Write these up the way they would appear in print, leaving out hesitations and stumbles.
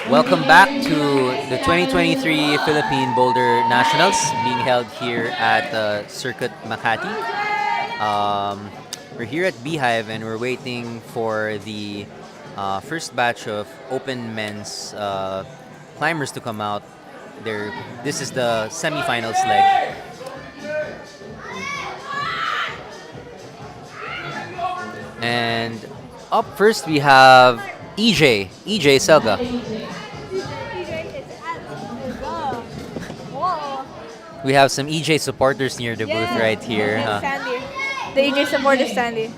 Welcome back to the 2023 Philippine Boulder Nationals being held here at Circuit Makati. Um, we're here at Beehive and we're waiting for the first batch of open men's climbers to come out. This is the semifinals leg. And up first we have EJ Selga. We have some EJ supporters near the booth right here. And Sandy. The AJ supporter Sandy.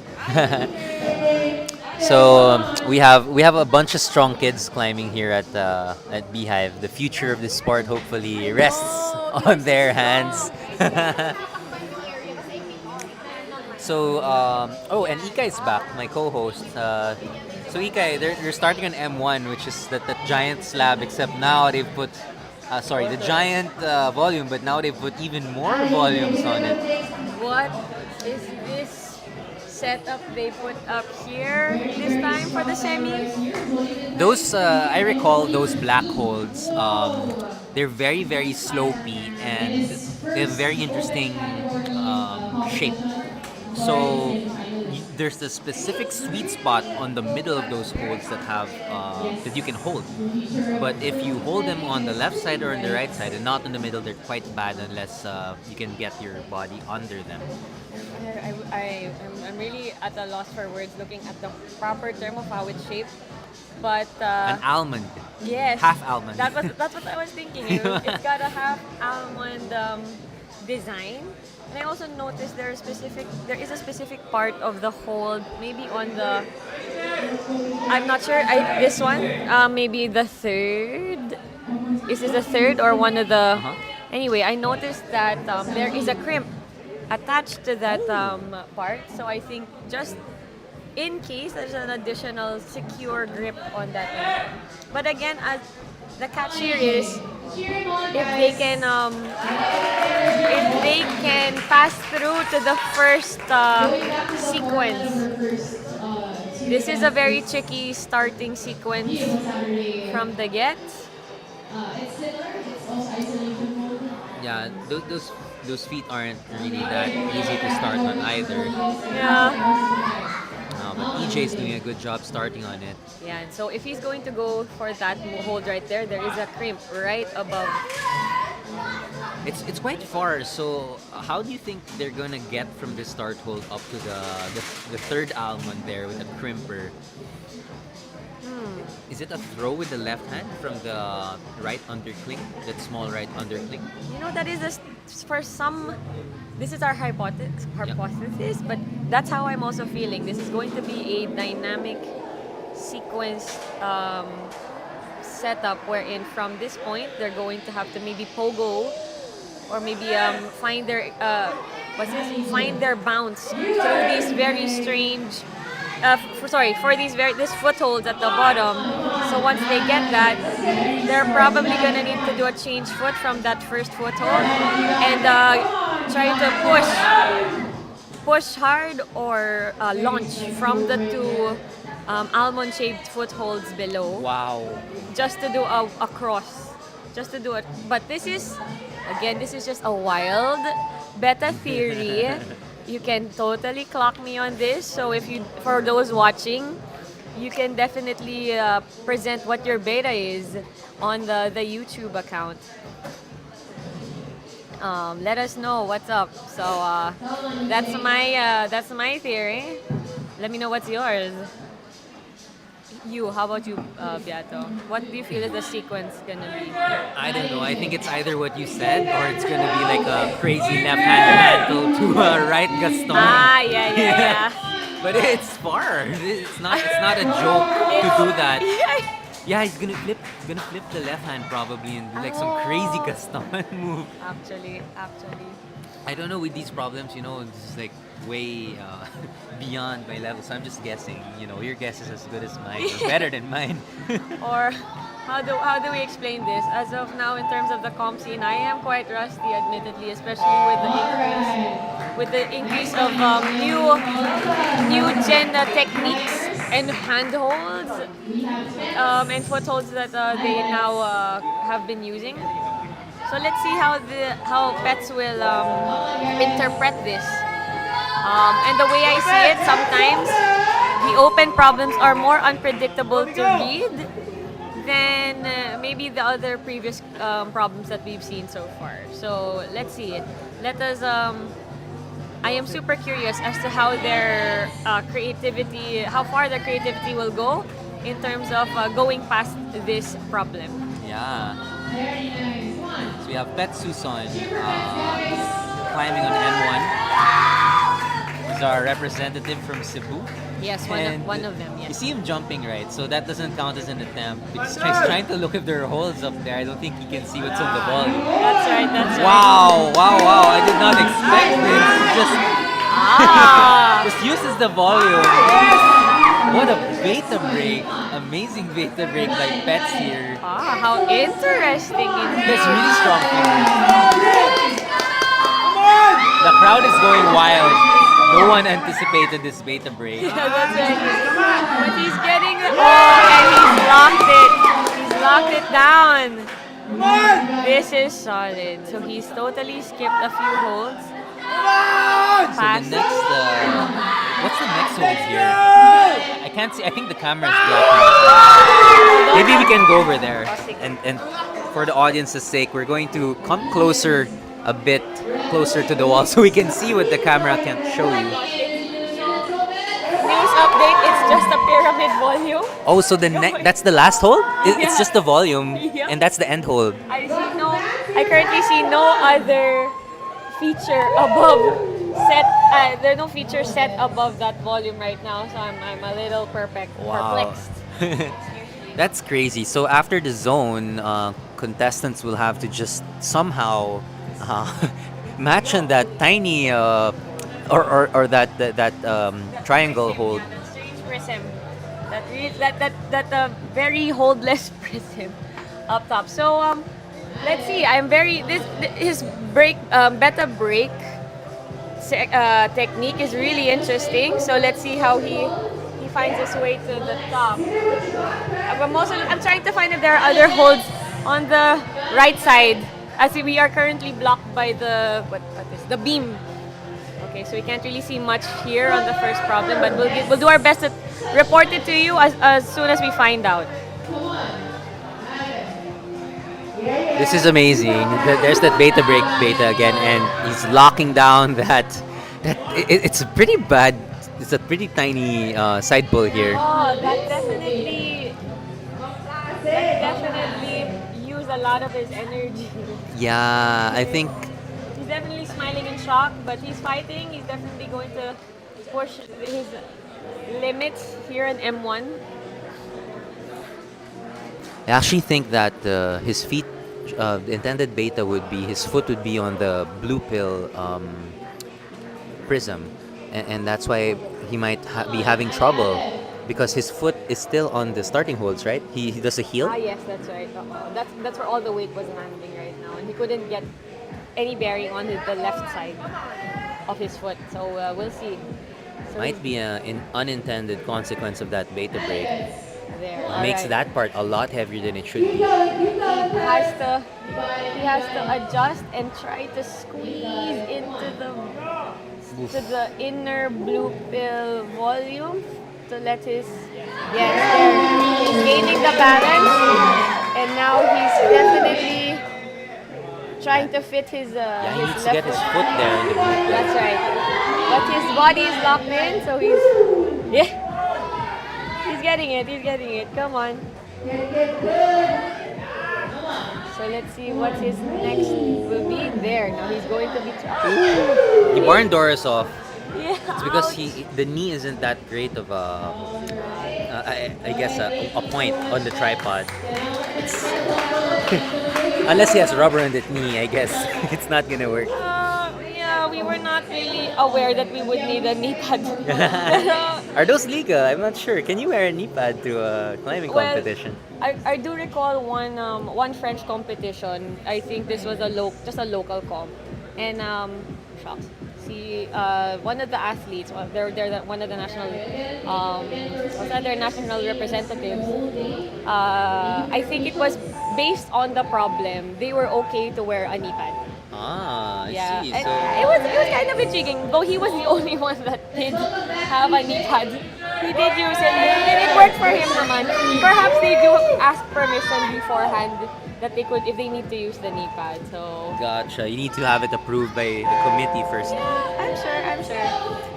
So we have a bunch of strong kids climbing here at Beehive. The future of the sport hopefully rests on their hands. So and Ikai's back, my co-host. So Ikai, they're starting on M1, which is the giant slab. Except now they've put, the giant volume, but now they've put even more volumes on it. What is this setup they put up here this time for the semis? Those I recall those black holes. They're very very slopey and they have very interesting shape. So there's the specific sweet spot on the middle of those holes that you can hold. But if you hold them on the left side or on the right side and not in the middle, they're quite bad unless you can get your body under them. I'm really at a loss for words looking at the proper term of how it's shaped. But An almond, yes, half almond. that's what I was thinking. It's got a half almond design. And I also noticed there is a specific part of the hold, maybe on the, I'm not sure. This one, maybe the third. Is this the third or one of the? Uh-huh. Anyway, I noticed that there is a crimp attached to that part. So I think just in case there's an additional secure grip on that end. But again, as the catch here is if they can pass through to the first sequence. This is a very tricky starting sequence from the get. Yeah, those feet aren't really that easy to start on either. Yeah. But EJ's doing a good job starting on it. Yeah, and so if he's going to go for that hold right there, there is a crimp right above. It's quite far. So how do you think they're gonna get from the start hold up to the third almond there with the crimper? Is it a throw with the left hand from the right underclink, that small right underclink? That is for some. This is our hypothesis, but that's how I'm also feeling. This is going to be a dynamic sequence setup wherein from this point they're going to have to maybe pogo or maybe find their find their bounce through these very strange for this footholds at the bottom. So once they get that, they're probably gonna need to do a change foot from that first foothold and try to push hard or launch from the two almond-shaped footholds below. Wow. Just to do a cross, just to do it. But this is just a wild beta theory. You can totally clock me on this. So for those watching, you can definitely present what your beta is on the YouTube account. Let us know what's up. So that's my theory. Let me know what's yours. How about you, Beato? What do you feel is the sequence gonna be? I don't know. I think it's either what you said or it's gonna be like a crazy left hand mantle to a right Gaston. Yeah. But it's far. It's not a joke to do that. Yeah, he's gonna flip the left hand probably and do like some crazy Gaston move. Actually. I don't know with these problems, this is like way beyond my level. So I'm just guessing. Your guess is as good as mine, or better than mine. Or how do we explain this? As of now, in terms of the comp scene, I am quite rusty, admittedly, especially with the increase of new gen techniques and handholds and footholds that they now have been using. So let's see how pets will interpret this. And the way I see it, sometimes the open problems are more unpredictable to read than maybe the other previous problems that we've seen so far. So let's see it. Let us. I am super curious as to how their creativity, how far their creativity will go in terms of going past this problem. Yeah. So we have Pet Susan climbing on N1. He's our representative from Cebu. Yes, And one of them. You Yes. see him jumping, right? So that doesn't count as an attempt. Because he's trying to look if there are holes up there. I don't think he can see what's on the ball. That's right. That's right. Wow, wow, wow. I did not expect this. He just, Ah. just uses the volume. What a beta break. Amazing beta break by Pets here. Ah, how interesting He indeed. has really strong fingers. The crowd is going wild. No one anticipated this beta break. Yeah, that's right. But he's getting and he's locked it. He's locked it down. This is solid. So he's totally skipped a few holds. So the Pass. next, what's the next hold here? I can't see. I think the camera is blocking. Maybe we can go over there. And for the audience's sake, we're going to come closer, a bit closer to the wall, so we can see what the camera can show you. News update, it's just a pyramid volume. Oh, so that's the last hold? It's Yeah. just the volume, Yeah. and that's the end hold. I currently see no other feature above set. There are no features set above that volume right now, so I'm a little Wow. perplexed. That's crazy. So after the zone, contestants will have to just somehow match on that tiny or that triangle hold. Strange prism. That very holdless prism up top. So let's see. His beta break technique is really interesting. So let's see how he finds his way to the top. I'm trying to find if there are other holds on the right side, as we are currently blocked by the the beam. Okay, so we can't really see much here on the first problem, but we'll do our best to report it to you as soon as we find out. This is amazing. There's that beta break beta again, and he's locking down it's a pretty bad. It's a pretty tiny side pull here. Oh, that definitely used a lot of his energy. Yeah, I think He's definitely smiling in shock, but he's fighting. He's definitely going to push his limits here in M1. I actually think that his feet, the intended beta would be his foot would be on the blue pill prism, and that's why he might be having trouble because his foot is still on the starting holds, right? He does a heel. Ah, yes, that's right. That's where all the weight was landing right now, and he couldn't get any bearing on the left side of his foot. So we'll see. So Might be an unintended consequence of that beta break. there. It makes Alright. that part a lot heavier than it should be. He has to adjust and try to squeeze into the inner blue pill volume to let his he's gaining the balance, and now he's definitely trying to fit his Yeah, he his needs to get left his foot there in the blue pill. That's right. But his body is locked in, so he's getting it. He's getting it. Come on. So let's see what his next will be. There. Now he's going to be He barn door us off. Yeah. It's because the knee isn't that great of I guess a point on the tripod. It's unless he has rubber on the knee, I guess it's not gonna work. Yeah, we were not really aware that we would need a knee pad. Are those legal? I'm not sure. Can you wear a knee pad to a climbing Well, competition? I do recall one French competition. I think this was just a local comp, and shucks. one of the athletes. One of the national, what's that? Their national representatives. I think it was based on the problem. They were okay to wear a knee pad. Ah, I Yeah, see. and So it was kind of intriguing. Though he was the only one that did have a knee pad. He did use it, and it worked for him naman. Perhaps they do ask permission beforehand that they could, if they need to use the knee pad. So gotcha. You need to have it approved by the committee first. yeah, I'm sure. I'm sure.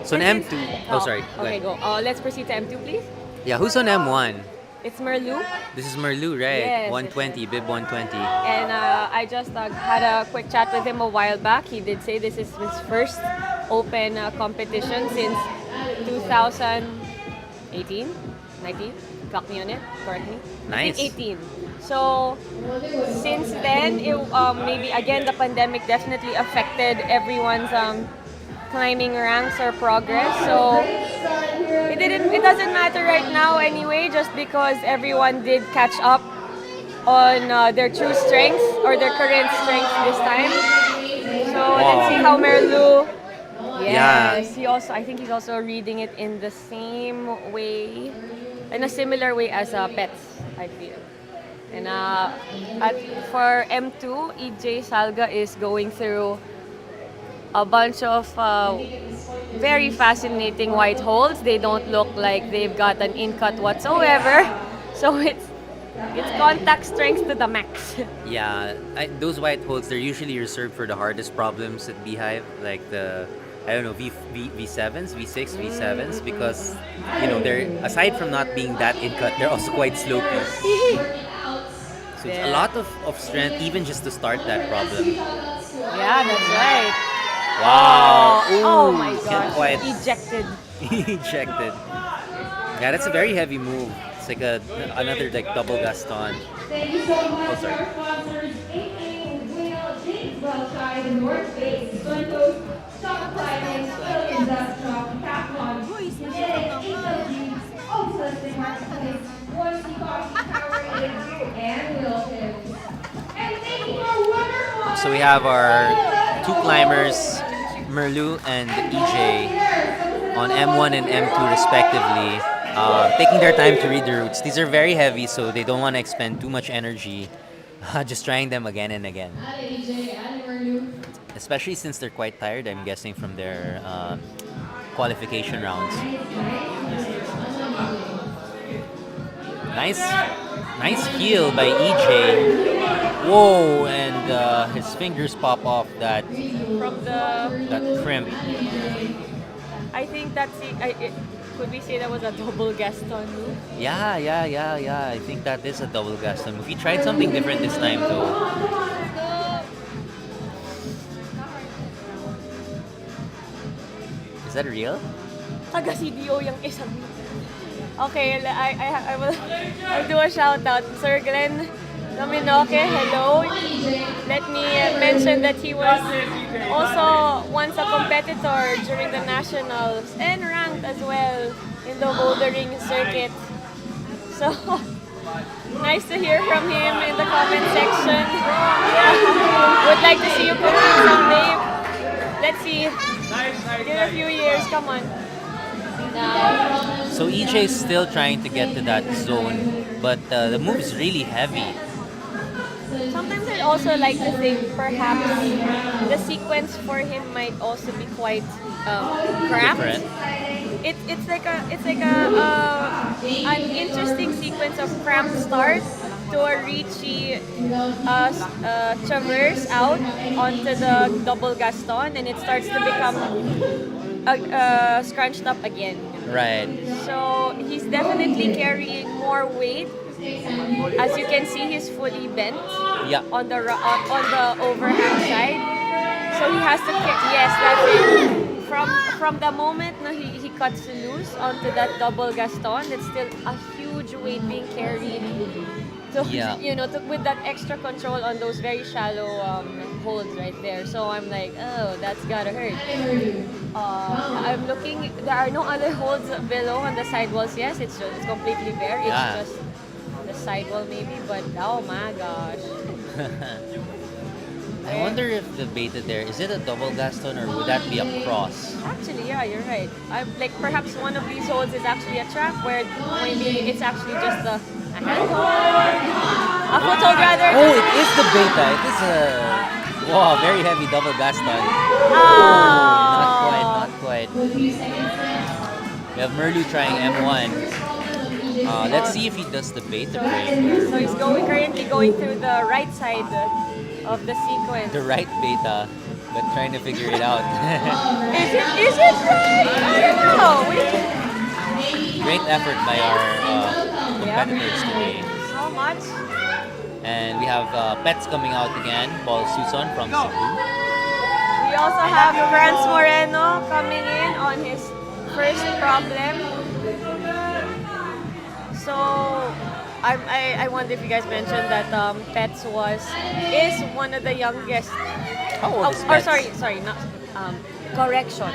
So on And M2. since- Oh, sorry. Go Okay, ahead. go. Let's proceed to M2, please. Yeah, who's on M1? It's Merlu. This is Merlu, right? Yes, 120, bib 120. And I just had a quick chat with him a while back. He did say this is his first open competition since 2018, 19. Clock me on it. Correct me. Nice. I think 18. So since then, maybe again the pandemic definitely affected everyone's climbing ranks or progress. So it doesn't matter right now anyway, just because everyone did catch up on their true strengths or their current strengths this time. So let's see how Merlu. Yes, I think he's also reading it in the same way, in a similar way as Pets, I feel. And for M2, EJ Salga is going through a bunch of very fascinating white holds. They don't look like they've got an in-cut whatsoever. So it's contact strength to the max. Yeah, those white holes, they're usually reserved for the hardest problems at Beehive, like I don't know, V7s, V6, V7s, because, they're, aside from not being that in-cut, they're also quite slopey. So it's a lot of strength even just to start that problem. Yeah, that's right. Wow. Oh Ooh, my can't gosh. quite Ejected. ejected. Yeah, that's a very heavy move. It's like another like double Gaston. Thank you so much Oh, to sorry. our sponsors, aka Will, James Welshire, the North Face, Suncoast, Shop Climbing, Alien Dust Shop, Decathlon, Kinetic, HW, Oaks Listing Marketplace, One Sea Coffee, Power Aid, and Will Tips. And thank you for wonderful. So we have our two climbers, Merlu and EJ, on M1 and M2 respectively, taking their time to read the routes. These are very heavy, so they don't want to expend too much energy just trying them again and again. Especially since they're quite tired, I'm guessing, from their qualification rounds. Nice heel by EJ. Whoa, and his fingers pop off that From the, crimp. I think could we say that was a double Gaston move? Yeah. I think that is a double Gaston move. He tried something different this time, though. Is that real? Taga CDO yung isang. Okay, I'll do a shout out. Sir Glenn Dominoque, hello. Let me mention that he was also once a competitor during the nationals and ranked as well in the bouldering circuit. So nice to hear from him in the comment section. Would like to see you compete someday. Let's see. Give it a few years, come on. So EJ is still trying to get to that zone, but the move is really heavy. Sometimes I'd also like to think perhaps the sequence for him might also be quite cramped. Different. It's like an interesting sequence of cramped start to a reachy traverse out onto the double Gaston, and it starts to become scrunched up again. Right. So he's definitely carrying more weight. As you can see, he's fully bent Yeah. on the overhand side. So he has to yes, that's it. From the moment na he cuts loose onto that double Gaston, it's still a huge weight being carried. So Yeah. with that extra control on those very shallow holds right there. So I'm like, oh, that's gotta hurt. I'm looking. There are no other holds below on the sidewalls. Yes, it's completely bare. It's Yeah. just. The- the sidewall maybe, but oh my gosh. So I wonder if the beta there, is it a double Gaston or would that be a cross? Actually, yeah, you're right. I like perhaps one of these holds is actually a trap where maybe it's actually just a handhold, a foothold rather. Oh, it is the beta. It is a wow, very heavy double Gaston. Oh. Not quite. We have Merlu trying M1. Let's see if he does the beta break. So he's currently going through the right side of the sequence. The right beta, but trying to figure it out. Is it right? I don't know. Great effort by our competitors today. So much. And we have Pets coming out again. Paul Suson from Cebu. We also have Franz Moreno coming in on his first problem. So I wonder if you guys mentioned that Pets is one of the youngest. How old is Or Pets? sorry, not correction.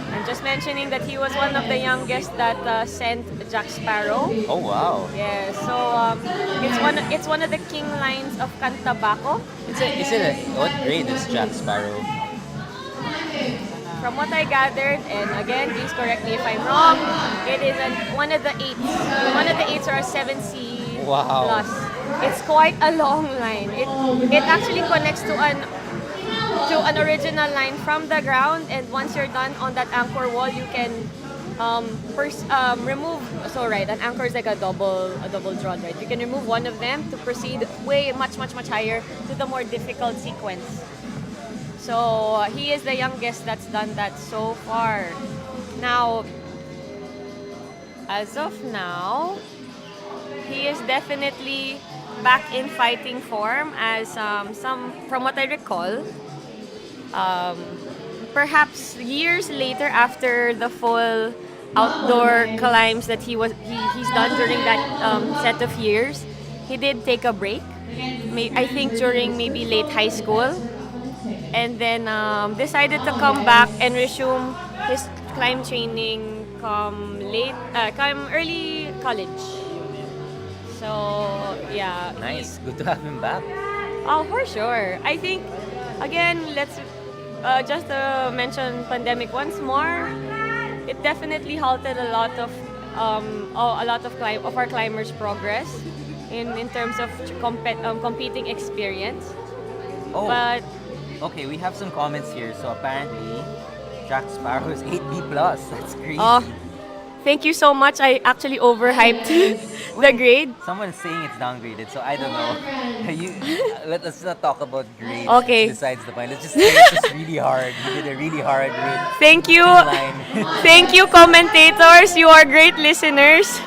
I'm just mentioning that he was one of the youngest that sent Jack Sparrow. Oh wow! Yeah, so it's one of the king lines of Cantabaco. What grade is Jack Sparrow? From what I gathered, and again, please correct me if I'm wrong, it is one of the eights. One of the eights are a 7C Wow. plus. It's quite a long line. It actually connects to an original line from the ground, and once you're done on that anchor wall, you can remove. So right, an anchor is like a double draw, right? You can remove one of them to proceed way much higher to the more difficult sequence. So he is the youngest that's done that so far. Now, as of now, he is definitely back in fighting form as from what I recall. Perhaps years later, after the full outdoor climbs that he's done during that set of years, he did take a break. I think during maybe late high school. And then decided to come back and resume his climb training come early college. So yeah. Nice. Good to have him back. Oh, for sure. I think again, let's just mention pandemic once more. It definitely halted a lot of our climbers' progress in terms of competing experience. Oh. But Okay, we have some comments here. So apparently, Jack Sparrow is 8B plus. That's crazy. oh, thank you so much. I actually overhyped the grade. Someone is saying it's downgraded, so I don't know. Let us not talk about grades. Okay. Besides the point, let's just say it's just really hard. You did a really hard grade. Thank you. Line. Thank you, commentators. You are great listeners.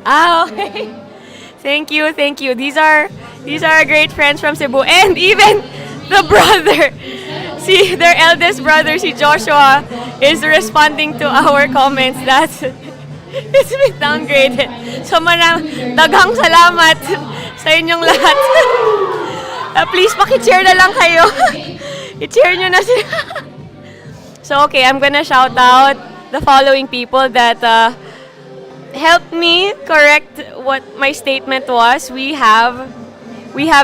Okay. Thank you. These are great friends from Cebu, and even the brother. See, their eldest brother, si Joshua, is responding to our comments that it's been downgraded. So daghang salamat sa inyong lahat. Please, paki-cheer na lang kayo. I-cheer nyo na sila. So, okay, I'm gonna shout out the following people that helped me correct what my statement was. We have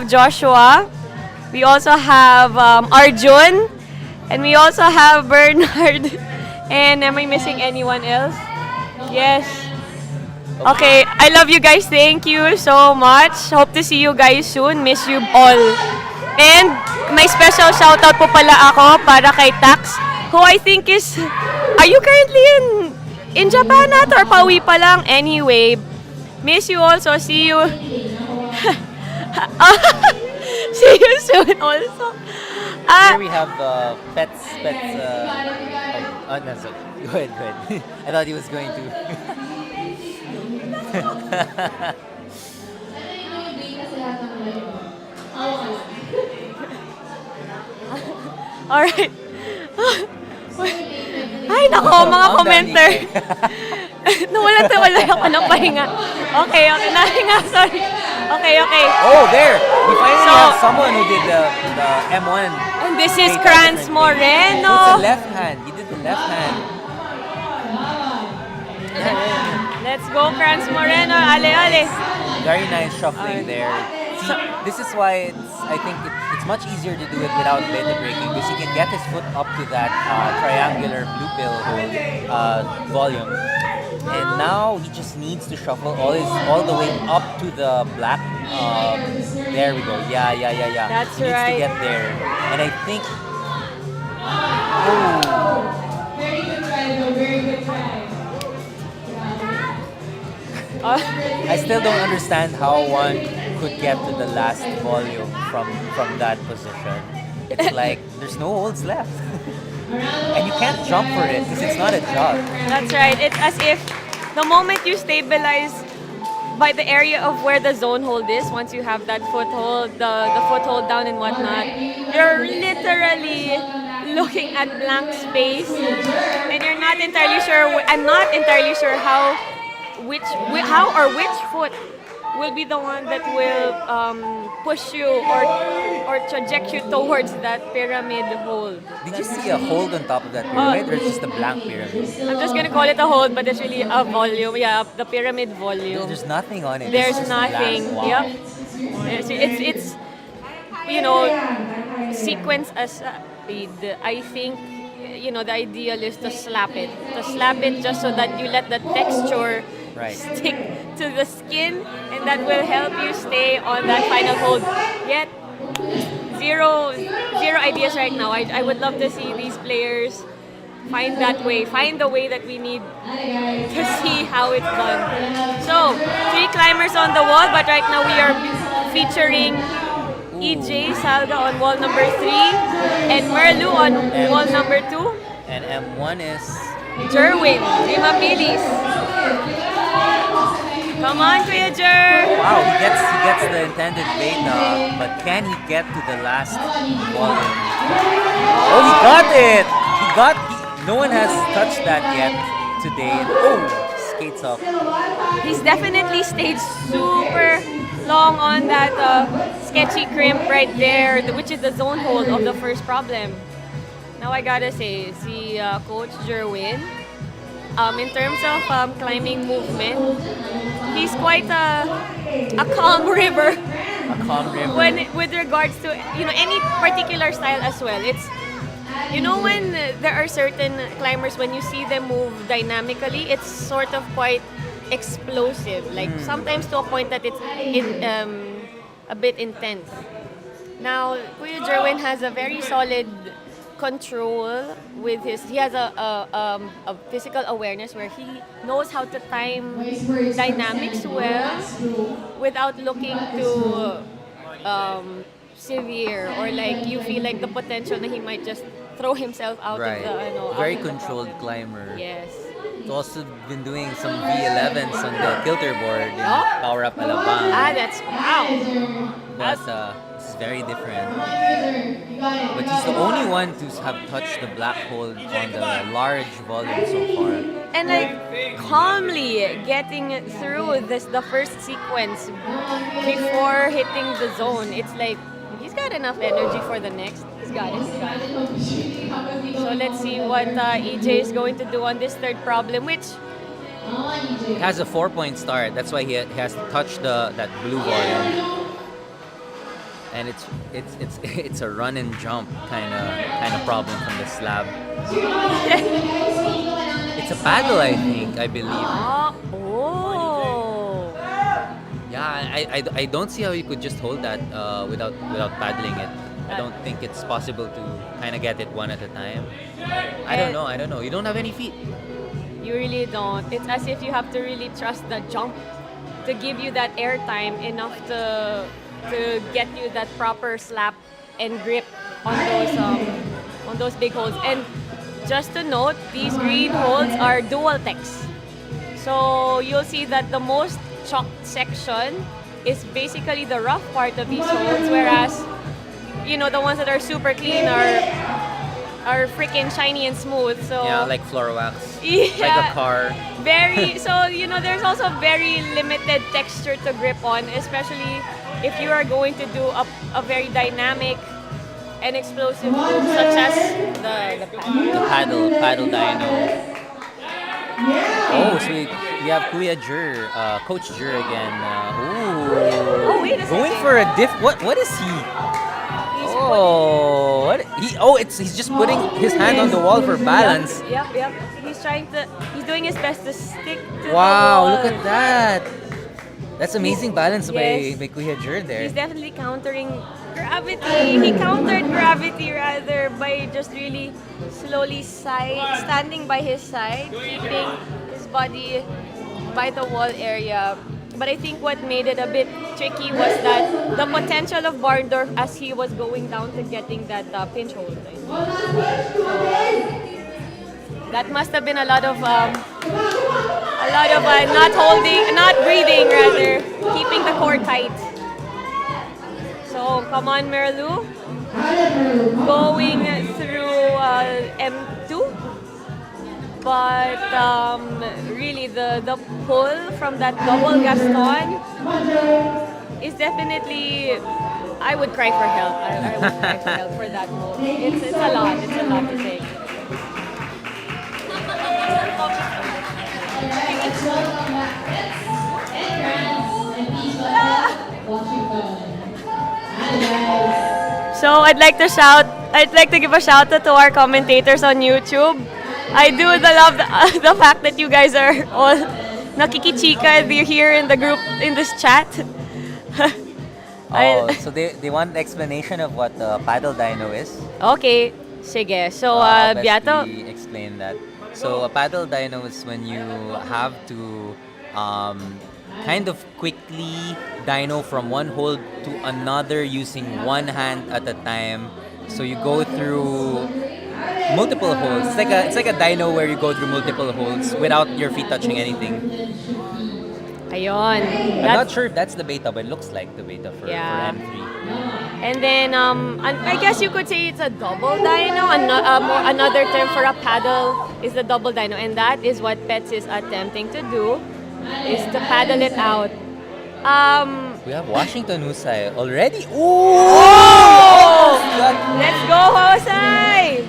Joshua, we also have Arjun, and we also have Bernard. And am I missing anyone else? Yes. Okay, I love you guys. Thank you so much. Hope to see you guys soon. Miss you all. And may special shoutout po pala ako para kay Tax, who I think is... Are you currently in Japan at or pauwi pa lang? Anyway, miss you also. See you. See you soon also. Here we have pets. No, sorry. Go ahead. I thought he was going to. Alright. Ay, nako, mga commenter. Nawala ako ng pahinga. Okay, nahinga, sorry. Okay. Oh, there! We finally have someone who did the M1. And this is Data Franz differently. It's Moreno. the left hand. He did the left hand. Let's go, Franz Moreno. Ale. Very nice shuffling Uh, there. See, so, this is why I think it's much easier to do it without beta braking because he can get his foot up to that triangular blue pill hold volume, and now he just needs to shuffle all the way up to the black. There we go. Yeah, yeah, yeah, yeah. that's He needs to right. get there, and I think. Oh, Very good try, though. Very good try. Uh, I still don't understand how one could get to the last volume from that position. It's like there's no holds left, and you can't jump for it because it's not a jog. that's right. It's as if the moment you stabilize by the area of where the zone hold is, once you have that foothold, the foothold down and whatnot, you're literally looking at blank space, and you're not entirely sure. I'm not entirely sure how, how or which foot will be the one that will push you or traject you towards that pyramid hold. Did you see a hold on top of that pyramid, or it's just a blank pyramid? I'm just gonna call it a hold, but it's really a volume. Yeah, the pyramid volume. There's nothing on it. It's There's just nothing. black. Wow. Yep. It's you know sequence aside. I think the ideal is to slap it just so that you let the texture Right. stick to the skin, and that will help you stay on that final hold. Yet zero ideas right now. I would love to see these players find the way that we need to see how it's done. So, 3 climbers on the wall, but right now we are featuring EJ Salga on wall number 3 and Merlu on wall number 2. And M1 is Jerwin, Lima Pilis. Come on, Kuya Jer. wow. He gets the intended beta, but can he get to the last volume? Oh, he got it. No one has touched that yet today. Oh, skates up. He's definitely stayed super long on that sketchy crimp right there, which is the zone hold of the first problem. Now I gotta say, si Coach Jerwin, in terms of climbing movement, he's quite a calm river A calm river. with regards to any particular style as well. It's when there are certain climbers, when you see them move dynamically, it's sort of quite explosive. Like sometimes to a point that it's a bit intense. Now, Kuya Jerwin has a very solid control with he has a physical awareness where he knows how to time dynamics well without looking to severe, or like you feel like the potential that he might just throw himself out Right. of the Very out of the- controlled climber. Yes. He's also been doing some V11s on the kilter board in Oh. Power Up Alabang. That's wow. But this is very different. But he's the only one to have touched the black hole on the large volume so far. And like calmly getting through the first sequence before hitting the zone. It's like he's got enough energy for the next. He's got it. So let's see what EJ is going to do on this third problem, which He has a 4-point start. That's why he has to touch that blue volume. And it's a run and jump kind of problem from the slab. It's a paddle, I think, I believe. oh. Yeah, I don't see how you could just hold that without paddling it. I don't think it's possible to kind of get it one at a time. I don't know. You don't have any feet. You really don't. It's as if you have to really trust the jump to give you that air time enough to get you that proper slap and grip on those big holds. And just to note, these green holds are dual text. So you'll see that the most chalked section is basically the rough part of these holds, whereas the ones that are super clean are freaking shiny and smooth. So Yeah, like floor wax. Yeah. Like a car. Very so there's also very limited texture to grip on, especially if you are going to do a very dynamic and explosive move such as the paddle. The paddle dyno. Oh, so we have Kuya Jur, Coach Jur again. Oh, Ooh, wait a going second. for a diff. What is he? He's Oh, what he? Oh, it's he's just putting his hand on the wall for balance. Yep. He's doing his best to stick to the Wow, look wall. at that. That's amazing balance Yes. by Kuya Jur He's there. definitely countering gravity. He countered gravity rather by just really slowly standing by his side, keeping his body by the wall area. But I think what made it a bit tricky was that the potential of Barndorf as he was going down to getting that pinch hold. That must have been a lot of not breathing rather, keeping the core tight. So come on, Merlu, going through M2, but really the pull from that double Gaston is definitely. I would cry for help. I would cry for help for that move. It's a lot. It's a lot to take. So I'd like to give a shout out to our commentators on YouTube. I do love the fact that you guys are all nakikichika here in the group in this chat. Oh, I, so they want an explanation of what paddle dyno is. okay, sige. So I'll best Beato, we explain that. So a paddle dyno is when you have to kind of quickly dyno from one hold to another using one hand at a time. So you go through multiple holds. It's like a dyno where you go through multiple holds without your feet touching anything. ayun. I'm not sure if that's the beta, but it looks like the beta for Yeah. M3. And then I guess you could say it's a double dyno. Another term for a paddle is the double dyno, and that is what Pets is attempting to do, is to paddle it out. We have Washington Husay already. Ooh! Oh! Almost got. Let's go, Jose!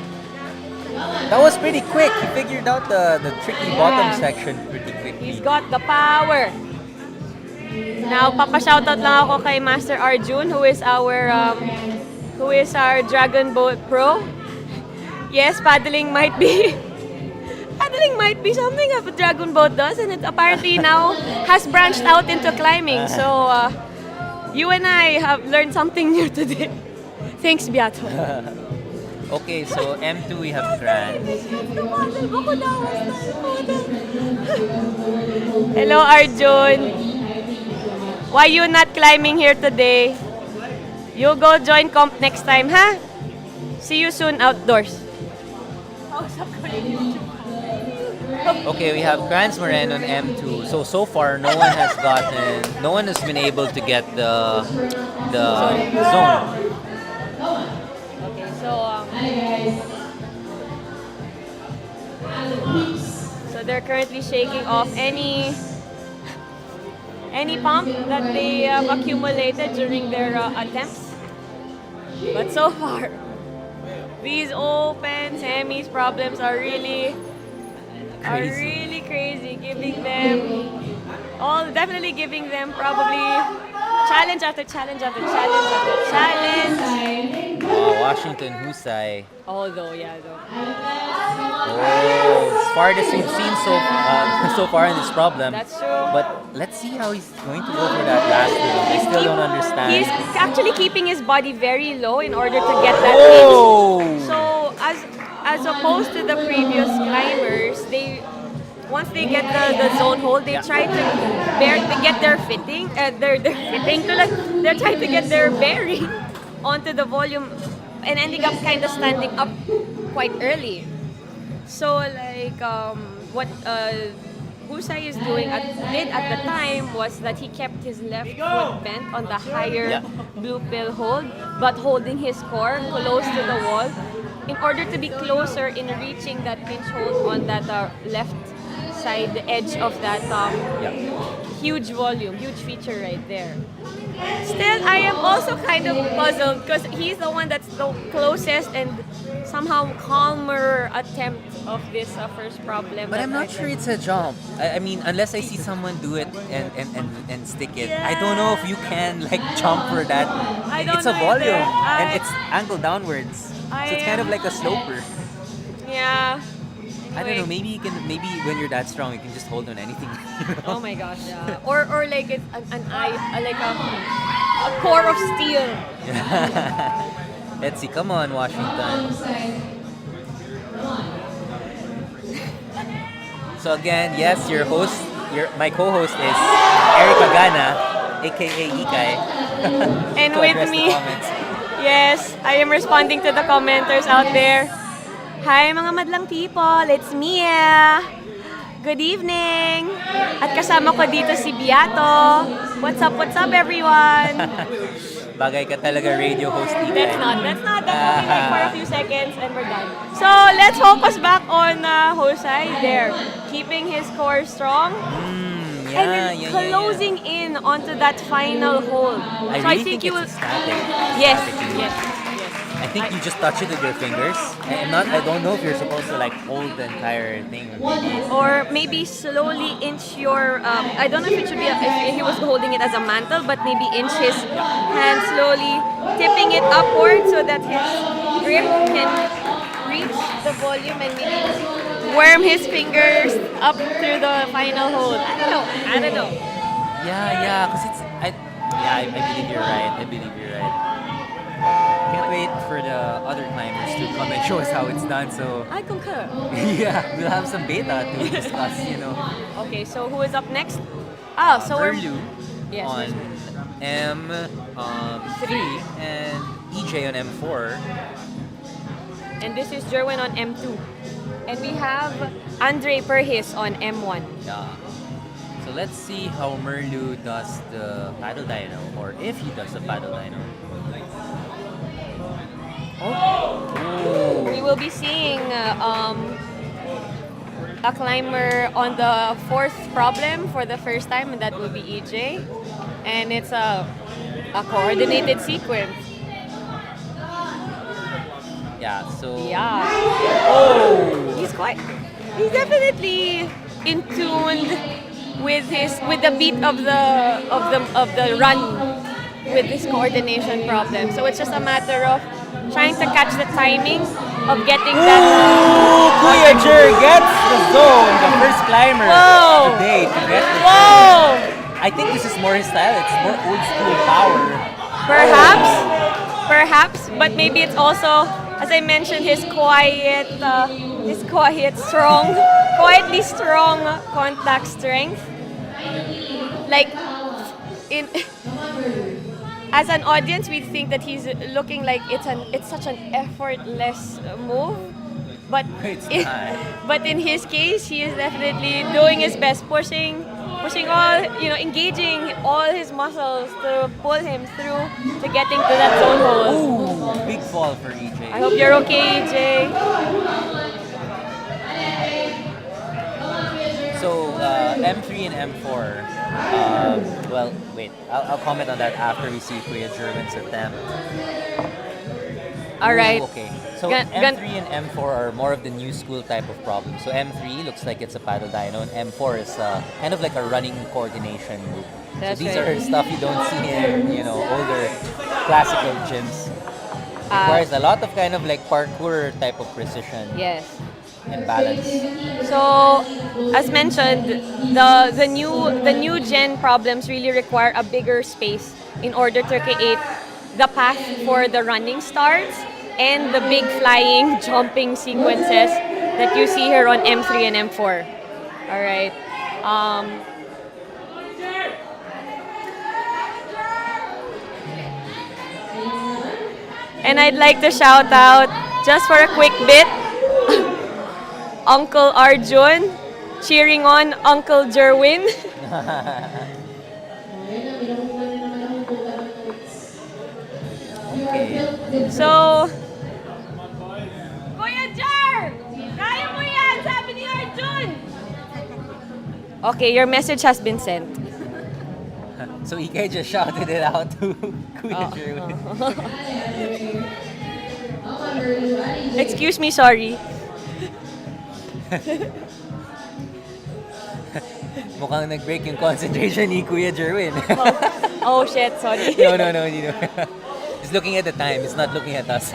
That was pretty quick. He figured out the tricky bottom section pretty quickly. He's got the power. Now, papa-shoutout lang ako kay Master Arjun, who is our Dragon Boat Pro. Yes, paddling might be something that a Dragon Boat does, and it apparently now has branched out into climbing. So, you and I have learned something new today. Thanks, Beato. Okay, so M2 we have Grant. Hello, Arjun. Why you not climbing here today? You go join comp next time, ha? See you soon outdoors. Okay, we have Grants Moreno on M2. So far no one has been able to get the zone. Okay, so they're currently shaking off any pump that they have accumulated during their attempts. But so far, these open semis problems are really crazy, definitely giving them probably challenge after challenge after challenge after challenge. Washington Husay. Although, yeah, though. Oh, it's farthest we've seen so far in this problem. That's true. But let's see how he's going to go for that last move. I still don't understand. He's actually keeping his body very low in order to get that Oh! pitch. So as opposed to the previous climbers, once they get the zone hold, they try to get their fitting, they're trying to get their bearing onto the volume and ending up kind of standing up quite early. So like what Husay is did at the time was that he kept his left foot bent on the higher blue pill hold, but holding his core close to the wall in order to be closer in reaching that pinch hold on that left side edge of that huge volume, huge feature right there. Still, I am also kind of puzzled because he's the one that's the closest and somehow calmer attempt of this first problem. But that I'm I not sure can- it's a jump. I mean, unless I see someone do it and stick it. I don't know if you can like jump for that. I don't It's a know either. volume and it's angled downwards. I So it's kind of am- like a sloper. Yeah. I don't know, Anyway. maybe you can maybe when you're that strong you can just hold on anything. You Oh know? my gosh, yeah. Or like it's an eye, like a core of steel. Let's see, come on, Washington. So again, yes, your host, my co-host is Erica Gana, aka Ikay. And To with address the me, comments. yes, I am responding to the commenters out there. Hi mga madlang people, it's Mia. Good evening. At kasama ko dito si Biato. What's up everyone? Bagay ka talaga radio host, Ikay. That's not. That's only like for a few seconds and we're done. So let's focus back on Jose there, keeping his core strong Yeah, and then yeah. closing in onto that final hold. I So really think you will. it's a static. Yes, Static. yes. I think you just touch it with your fingers. I don't know if you're supposed to like hold the entire thing. Maybe. Or maybe slowly inch your. I don't know if it should be if he was holding it as a mantle, but maybe inch his hand slowly, tipping it upward so that his grip can reach the volume and maybe worm his fingers up through the final hold. I don't know. I don't know. Yeah, because it's I believe you're right. I believe you're right. Can't wait for the other climbers to come and show us how it's done. So I concur. yeah, we'll have some beta to discuss. Okay, so who is up next? Ah, so we're. Merlu Yes, on yes. M3 and EJ on M4. And this is Jerwin on M2. And we have Andre Perhis on M1. Yeah. So let's see how Merlu does the paddle dyno, or if he does the paddle dyno. Oh. We will be seeing a climber on the fourth problem for the first time, and that will be EJ. And it's a coordinated sequence. Yeah. So. Yeah. Oh. He's definitely in tune with the beat of the run with this coordination problem. So it's just a matter of trying to catch the timing of getting that. Kuya Jer gets the zone, the first climber Whoa. today to get the zone. Whoa! I think this is more his style. It's more old school power. Perhaps, but maybe it's also, as I mentioned, his quietly strong contact strength. Like in. As an audience, we think that he's looking like it's such an effortless move, but It's not. but in his case, he is definitely doing his best, pushing all, engaging all his muscles to pull him through to getting to that zone hold. Ooh, big fall for EJ. I hope you're okay, EJ. So M3 and M4. Well, wait. I'll comment on that after we see Kuya Jerwin's attempt. All right. Ooh, okay. So Gan- M3 and M4 are more of the new school type of problem. So M3 looks like it's a paddle dyno, and M4 is kind of like a running coordination move. That's so these right. are stuff you don't see in older classical gyms. Requires a lot of kind of like parkour type of precision Yes. and balance. So, as mentioned, the new gen problems really require a bigger space in order to create the path for the running starts and the big flying jumping sequences that you see here on M3 and M4. All right. And I'd like to shout out just for a quick bit Uncle Arjun cheering on Uncle Jerwin. Okay. So, Kuya Jer! Kaya mo yan! Sabi ni Arjun! Okay, your message has been sent. So Ikay just shouted it out to Kuya Oh. Jerwin. Excuse me, sorry. Mukhang nag-break yung concentration ni Kuya Jerwin. Oh shit, sorry. No, no, no, hindi no. He's looking at the time. He's not looking at us.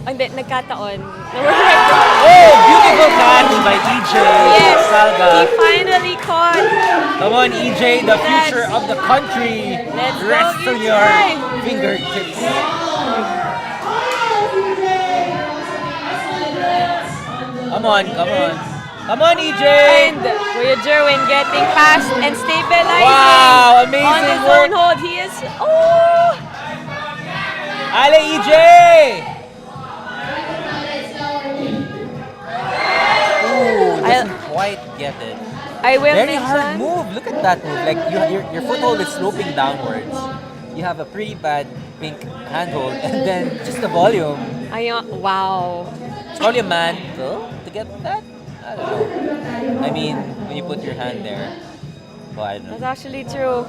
Hindi, nagkataon. Oh, beautiful catch by EJ Yes, Salga. he finally caught. Come on, EJ, the future of the country Let's go, rests on EJ. your fingertips. Come on, come on. Come on, EJ! And Kuya Jerwin getting past and stabilizing. Wow, On the amazing zone work. hold. He is. Oh! Ale, EJ! Ooh, doesn't quite get it. I will Very hard mention. move. Look at that move. Like your foothold is sloping downwards. You have a pretty bad pink handhold, and then just the volume. Wow. It's probably a mantle to get that. I don't know. I mean, when you put your hand there. Well, I don't That's know. actually true.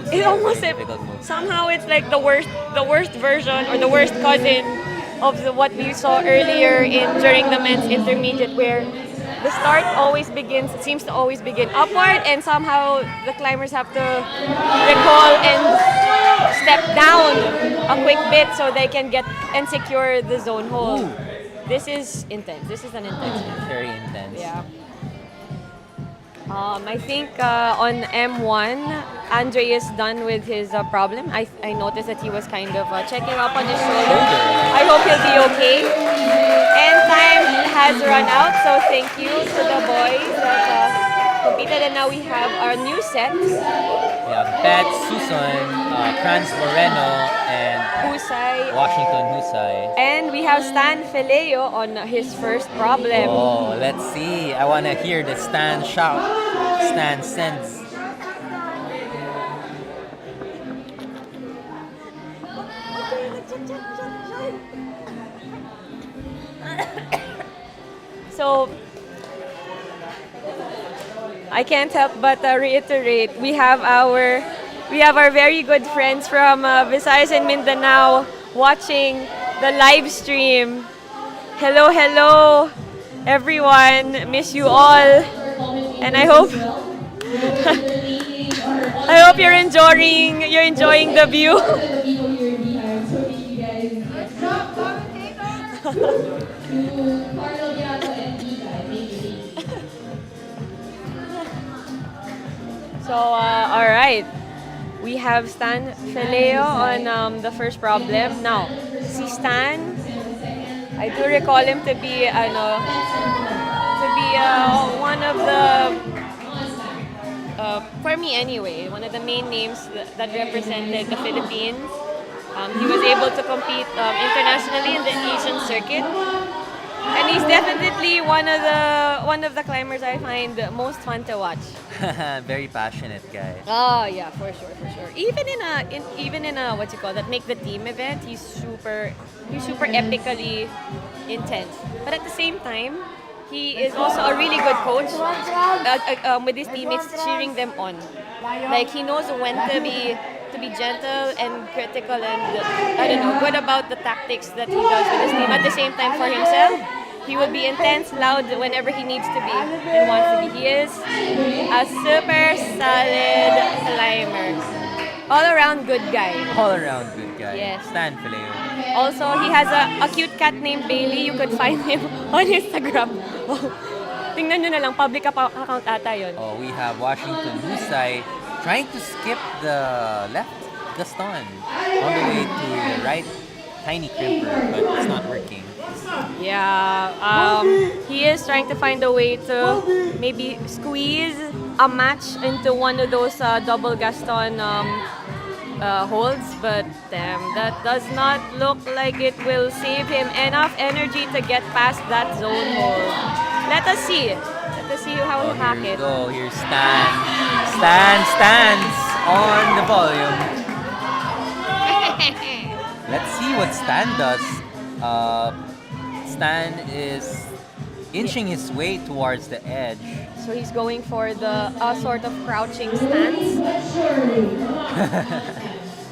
It's It a almost very difficult move. somehow it's like the worst version or the worst cousin of what we saw earlier during the men's intermediate, where the start always begins. It seems to always begin upward, and somehow the climbers have to recall and step down a quick bit so they can get and secure the zone hold. Ooh. This is intense. This is an intense one. Very intense. Yeah. I think on M1, Andre is done with his problem. I noticed that he was kind of checking up on his shoulder. I hope he'll be okay. And time has run out, so thank you to the boys that competed. And now we have our new set. We have Bet, Susan, Franz Moreno, and Husay. Washington Husay. And we have Stan Fileo on his first problem. Oh, let's see. I want to hear the Stan shout. Stan sends. So, I can't help but reiterate, we have our very good friends from Visayas and Mindanao watching the live stream. Hello, hello, everyone. Miss you all, and I hope I hope you're enjoying the view. So, all right. We have Stan Fileo on the first problem. Now, si Stan, I do recall him to be one of the for me anyway, one of the main names that represented the Philippines. He was able to compete internationally in the Asian circuit. And he's definitely one of the climbers I find most fun to watch. Very passionate guy. Oh yeah, for sure, for sure. Even in a what you call that, make the team event, he's super epically intense. But at the same time, he is also a really good coach with his teammates, cheering them on. Like he knows when to be gentle and critical and I don't know, good about the tactics that he does with his team. At the same time, for himself, he will be intense, loud whenever he needs to be and wants to be. He is a super solid climber. All around good guy. All around good guy. Yes. Stan Fileo. Also, he has a cute cat named Bailey. You could find him on Instagram. Tingnan nyo na lang, public account ata yun. Oh, we have Washington Husay trying to skip the left Gaston on the way to the right tiny crimper, but it's not working. Yeah, he is trying to find a way to maybe squeeze a match into one of those double Gaston holds, but damn, that does not look like it will save him enough energy to get past that zone hold. Let us see. Let us see how he'll hack Here we it. go. Here's Stan. Stan stands on the volume. Let's see what Stan does. Stan is inching his way towards the edge. So he's going for the sort of crouching stance.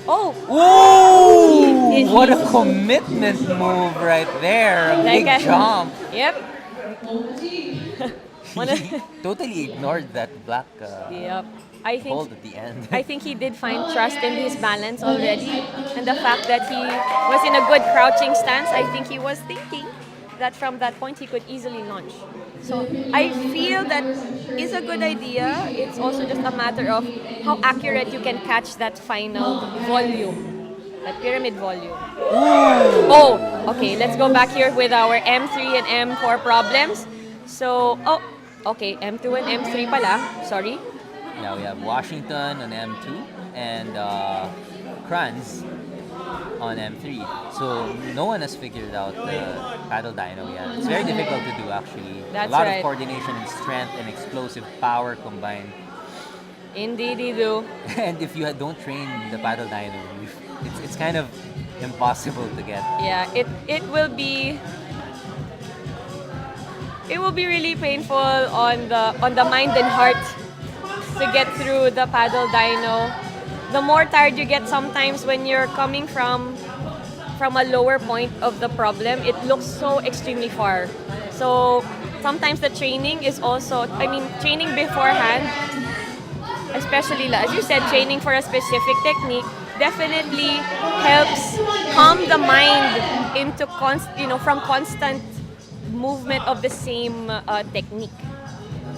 Oh! Ooh! He- What a commitment move right there. A Like big jump. Yep. One of, He totally ignored that black yep. I think hold at the end. I think he did find trust in his balance already, and the fact that he was in a good crouching stance. I think he was thinking that from that point he could easily launch. So I feel that is a good idea. It's also just a matter of how accurate you can catch that final volume, that pyramid volume. Oh, okay. Let's go back here with our M3 and M4 problems. So, oh, okay, M2 and M3 pala. Sorry. Now we have Washington on M2 and Kranz on M3. So no one has figured out the paddle dyno yet. It's very difficult to do actually. That's a lot right. of coordination and strength and explosive power combined. Indeed, you do. And if you don't train the paddle dyno, it's kind of impossible to get. Yeah, it will be really painful on the mind and heart to get through the paddle dyno. The more tired you get sometimes when you're coming from a lower point of the problem, it looks so extremely far. So sometimes the training is also, I mean, training beforehand, especially as you said, training for a specific technique definitely helps calm the mind into from constant movement of the same technique.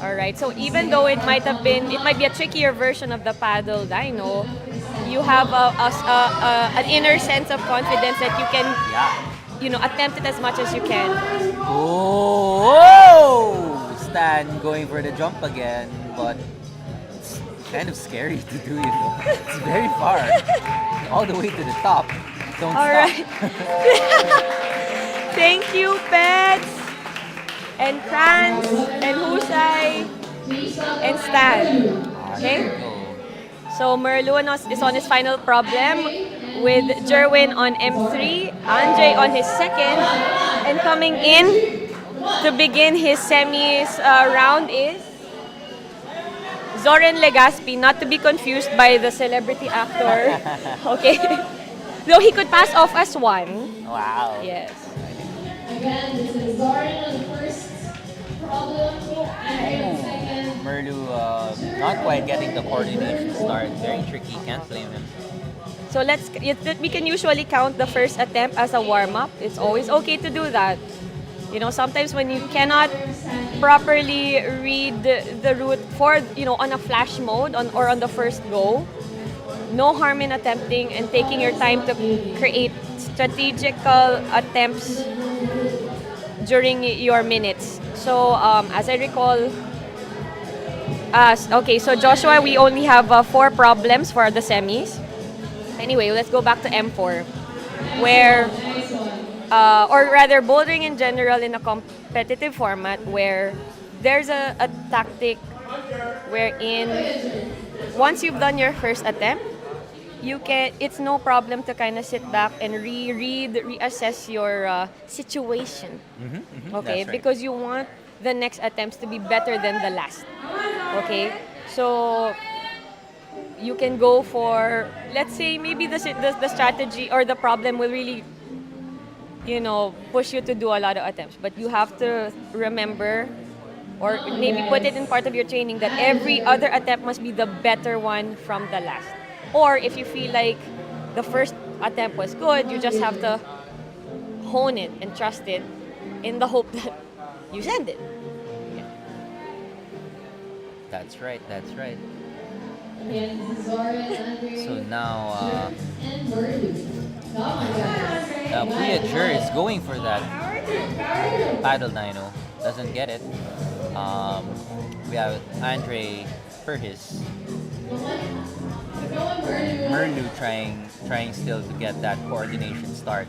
All right. So even though it might be a trickier version of the paddle dyno, you have an inner sense of confidence that you can, Yeah. attempt it as much as you can. Oh, Stan going for the jump again, but it's kind of scary to do, It's very far. All the way to the top. Don't All stop. right. Thank you, Pets, and Kranz, and Husay, and Stan. There you Okay? go. So Merlun is on his final problem with Jerwin on M3, Andre on his second, and coming in to begin his semis round is Zoran Legaspi, not to be confused by the celebrity actor. Okay? Though he could pass off as one. Wow. Yes. Again, this is Zoran on the first problem, Andre on the second. Merlu not quite getting the coordination start. Very tricky. Can't blame him. So we can usually count the first attempt as a warm-up. It's always okay to do that. Sometimes when you cannot properly read the route on a flash mode or on the first go, no harm in attempting and taking your time to create strategical attempts during your minutes. So as I recall, so Joshua, we only have 4 problems for the semis. Anyway, let's go back to M4, where, or rather, bouldering in general in a competitive format where there's a tactic wherein once you've done your first attempt, it's no problem to kind of sit back and reassess your situation. Okay, That's right. because you want the next attempts to be better than the last. Okay, so you can go for, let's say, maybe the strategy or the problem will really push you to do a lot of attempts, but you have to remember or maybe put it in part of your training that every other attempt must be the better one from the last. Or if you feel like the first attempt was good, you just have to hone it and trust it in the hope that you send it. That's right. That's right. Again, this is Zoran, Andre, So now, and Merlu. Oh my God. Puya is going for that paddle dyno. Doesn't get it. We have Andre Perhis. Merlu trying still to get that coordination start.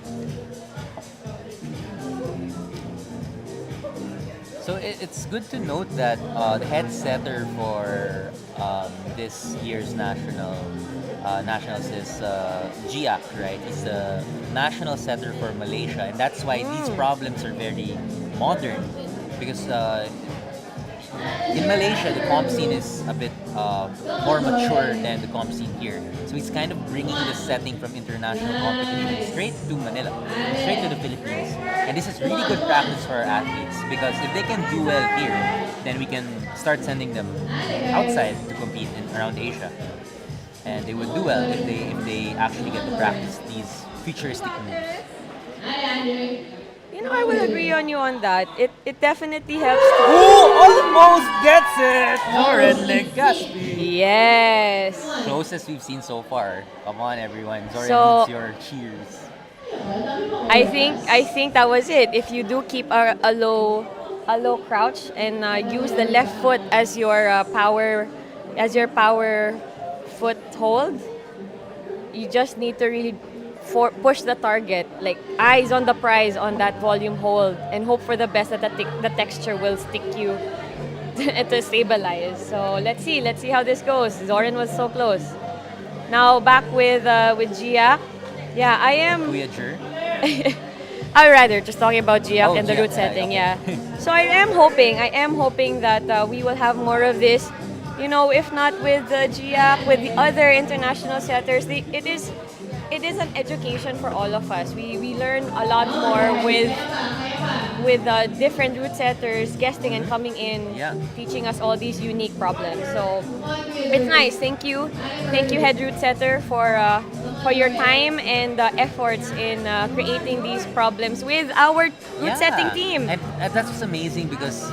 So it's good to note that the head setter for this year's nationals is Giak, right? He's the national setter for Malaysia, and that's why these problems are very modern because in Malaysia, the comp scene is a bit more mature than the comp scene here. So he's kind of bringing the setting from international competition straight to Manila, straight to the Philippines. And this is really good practice for our athletes because if they can do well here, then we can start sending them outside to compete around Asia. And they would do well if they actually get to practice these futuristic moves. You know, I will agree on you on that. It definitely helps to. Who almost gets it? Zoran Legaspi. Yes. Closest we've seen so far. Come on, everyone. Zoran So- needs your cheers. I think that was it. If you do keep a low crouch and use the left foot as your power foothold, you just need to really push the target, like eyes on the prize on that volume hold, and hope for the best that the texture will stick you to stabilize. So let's see how this goes. Zoran was so close. Now back with Gia. Yeah, I am. Kuya Jer. I rather just talking about Giac Oh, and the Giac, root yeah, setting, okay. yeah. So I am hoping that we will have more of this. You know, if not with Giac, with the other international setters, it is an education for all of us. We learn a lot more with different root setters guesting and coming in, Yeah. teaching us all these unique problems. So it's nice. Thank you, head root setter, for your time and efforts in creating these problems with our root setting team. And that's what's amazing because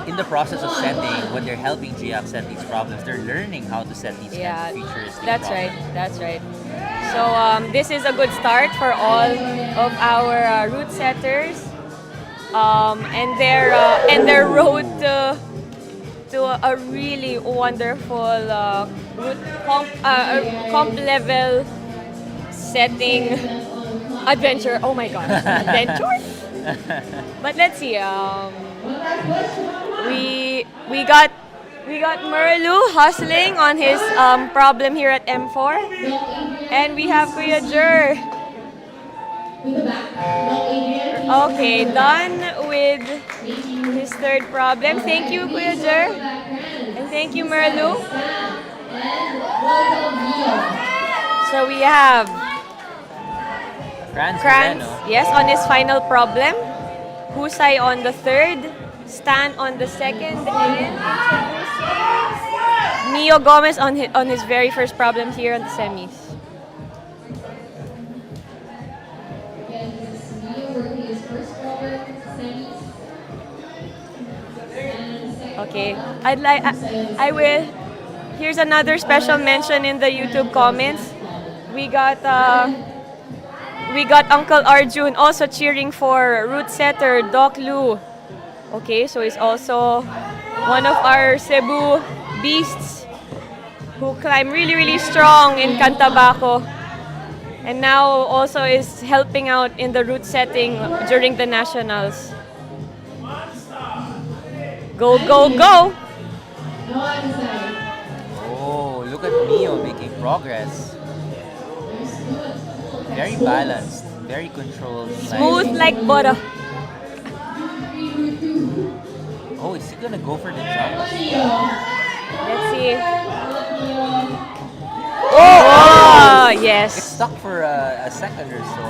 in the process of setting, when they're helping Giac set these problems, they're learning how to set these Yeah, kind of futuristic that's problems. right. That's right. So this is a good start for all of our root setters, and their road to a really wonderful comp level setting adventure. Oh my gosh, adventure! But let's see. We got Merlu hustling on his problem here at M4, and we have Kuya Jer. Okay, done with his third problem. Thank you, Kuya Jer, and thank you, Merlu. So we have Franz Kranz, Moreno. yes, on his final problem. Husay on the third. Stan on the second. And Mio Gomez on his very first problem here on the semis. Okay, I will. Here's another special mention in the YouTube comments. We got Uncle Arjun also cheering for root setter Doc Lu. Okay, so he's also one of our Cebu beasts who climb really, really strong in Cantabaco. And now also is helping out in the root setting during the nationals. Go, go, go! Oh, look at Mio making progress. Very balanced, very controlled. Smooth like butter. Oh, is he gonna go for the jump? Let's see. Oh, It yes. stuck for a second or so.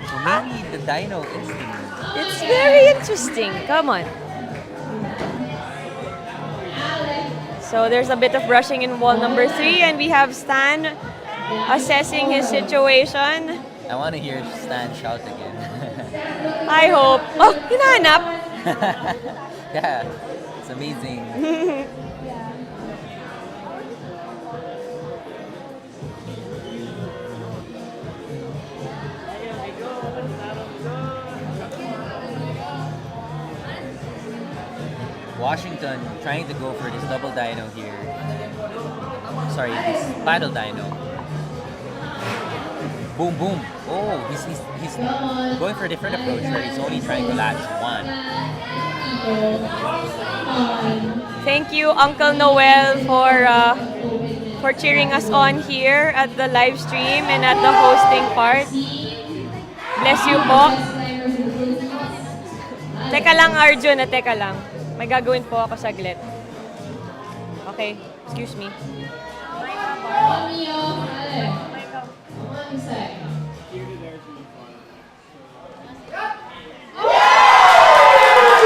So maybe the dino instinct. It's very interesting. Come on. So there's a bit of brushing in wall number 3, and we have Stan assessing his situation. I want to hear Stan shout again. I hope. Oh, hinahanap. Yeah, it's amazing. Washington trying to go for this double dino here. Sorry, this paddle dino. Boom, boom. Oh, he's going for a different approach where he's only trying to latch one. Thank you, Uncle Noel, for cheering us on here at the live stream and at the hosting part. Bless you po. Teka lang, Arjun, teka lang. May gagawin po ako saglit. Okay, excuse me.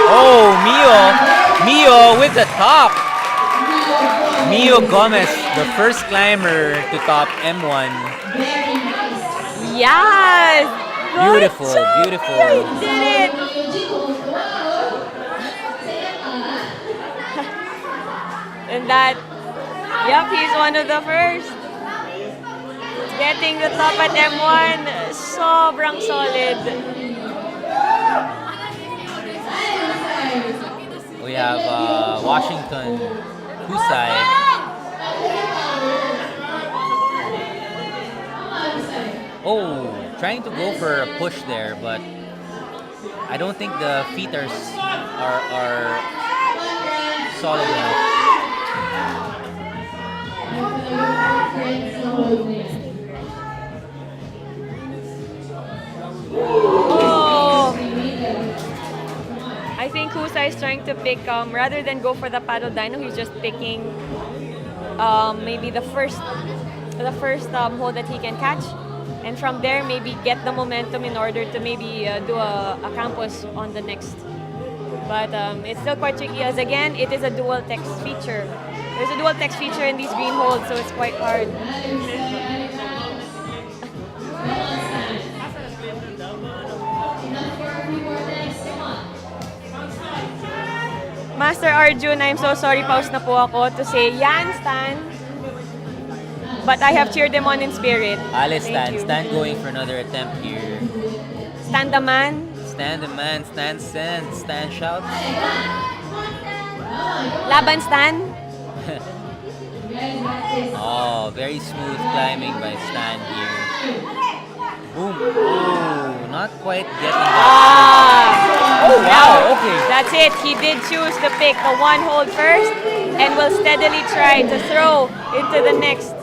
Oh, Mio with the top. Mio Gomez, the first climber to top M1. Yes! Good Beautiful, job! beautiful. You did it! And that, yep, he's one of the first. Getting the top at M1, sobrang solid. We have Washington, Husai. Oh, trying to go for a push there, but I don't think the feet are solid enough. Oh! I think Husa is trying to pick, rather than go for the paddle dino, he's just picking maybe the first hold that he can catch. And from there, maybe get the momentum in order to maybe do a campus on the next. But it's still quite tricky as, again, it is a dual text feature. There's a dual text feature in these green holds, so it's quite hard. Master Arjun, I'm so sorry, pause na po ako to say, yan, Stan. But I have cheered them on in spirit. Ale Thank Stan, you. Stan going for another attempt here. Stan the man. Stan the man, Stan sends, Stan shouts. Laban Stan. Oh, very smooth climbing by Stan here. Boom. Oh, not quite getting that. Oh, wow, okay. That's it. He did choose to pick the one hold first and will steadily try to throw into the next.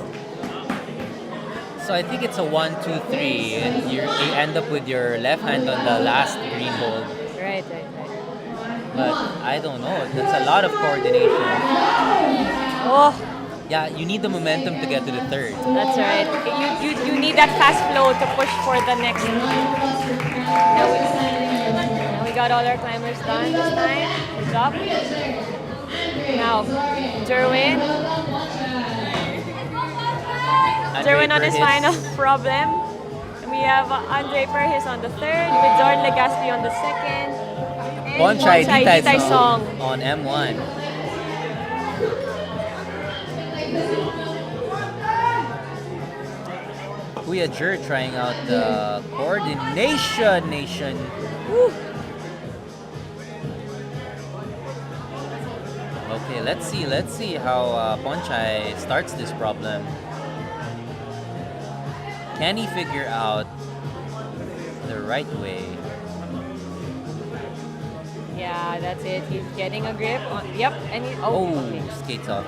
So I think it's a 1, 2, 3. And you end up with your left hand on the last green hold. Right. But I don't know. That's a lot of coordination. Oh, Yeah, you need the momentum to get to the third. that's right. You need that fast flow to push for the next. Now we got all our climbers done this time. Good job. Now, Jerwin. Jerwin on his final problem. We have Andre Perhis on the third, with Jordan Legaspi on the second. And Bonchai Ditay Ditay Song. song on M1. Kuya Jer trying out the coordination nation. Woo. Okay, let's see how Bonchai starts this problem. Can he figure out the right way? Yeah, that's it. He's getting a grip. Yep, and Oh, okay. skates off.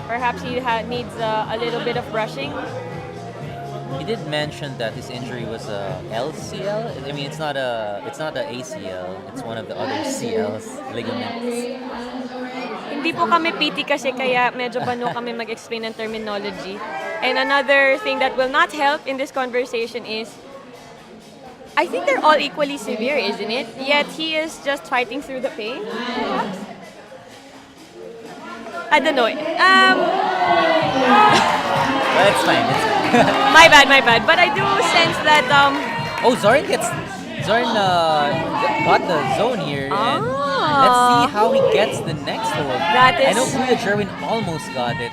Perhaps he needs a little bit of brushing. He did mention that his injury was a LCL. I mean, it's not a ACL. It's one of the other CLs, ligaments. Hindi po kami PT kasi kaya medyo bano kami mag-explain ng terminology. And another thing that will not help in this conversation is, I think they're all equally severe, isn't it? Yet he is just fighting through the pain. Perhaps? I don't know. But it's fine. It's fine. My bad. But I do sense that Oh, Zorin got the zone here. And let's see how he gets the next hold. That I know is- Kuya Jerwin almost got it.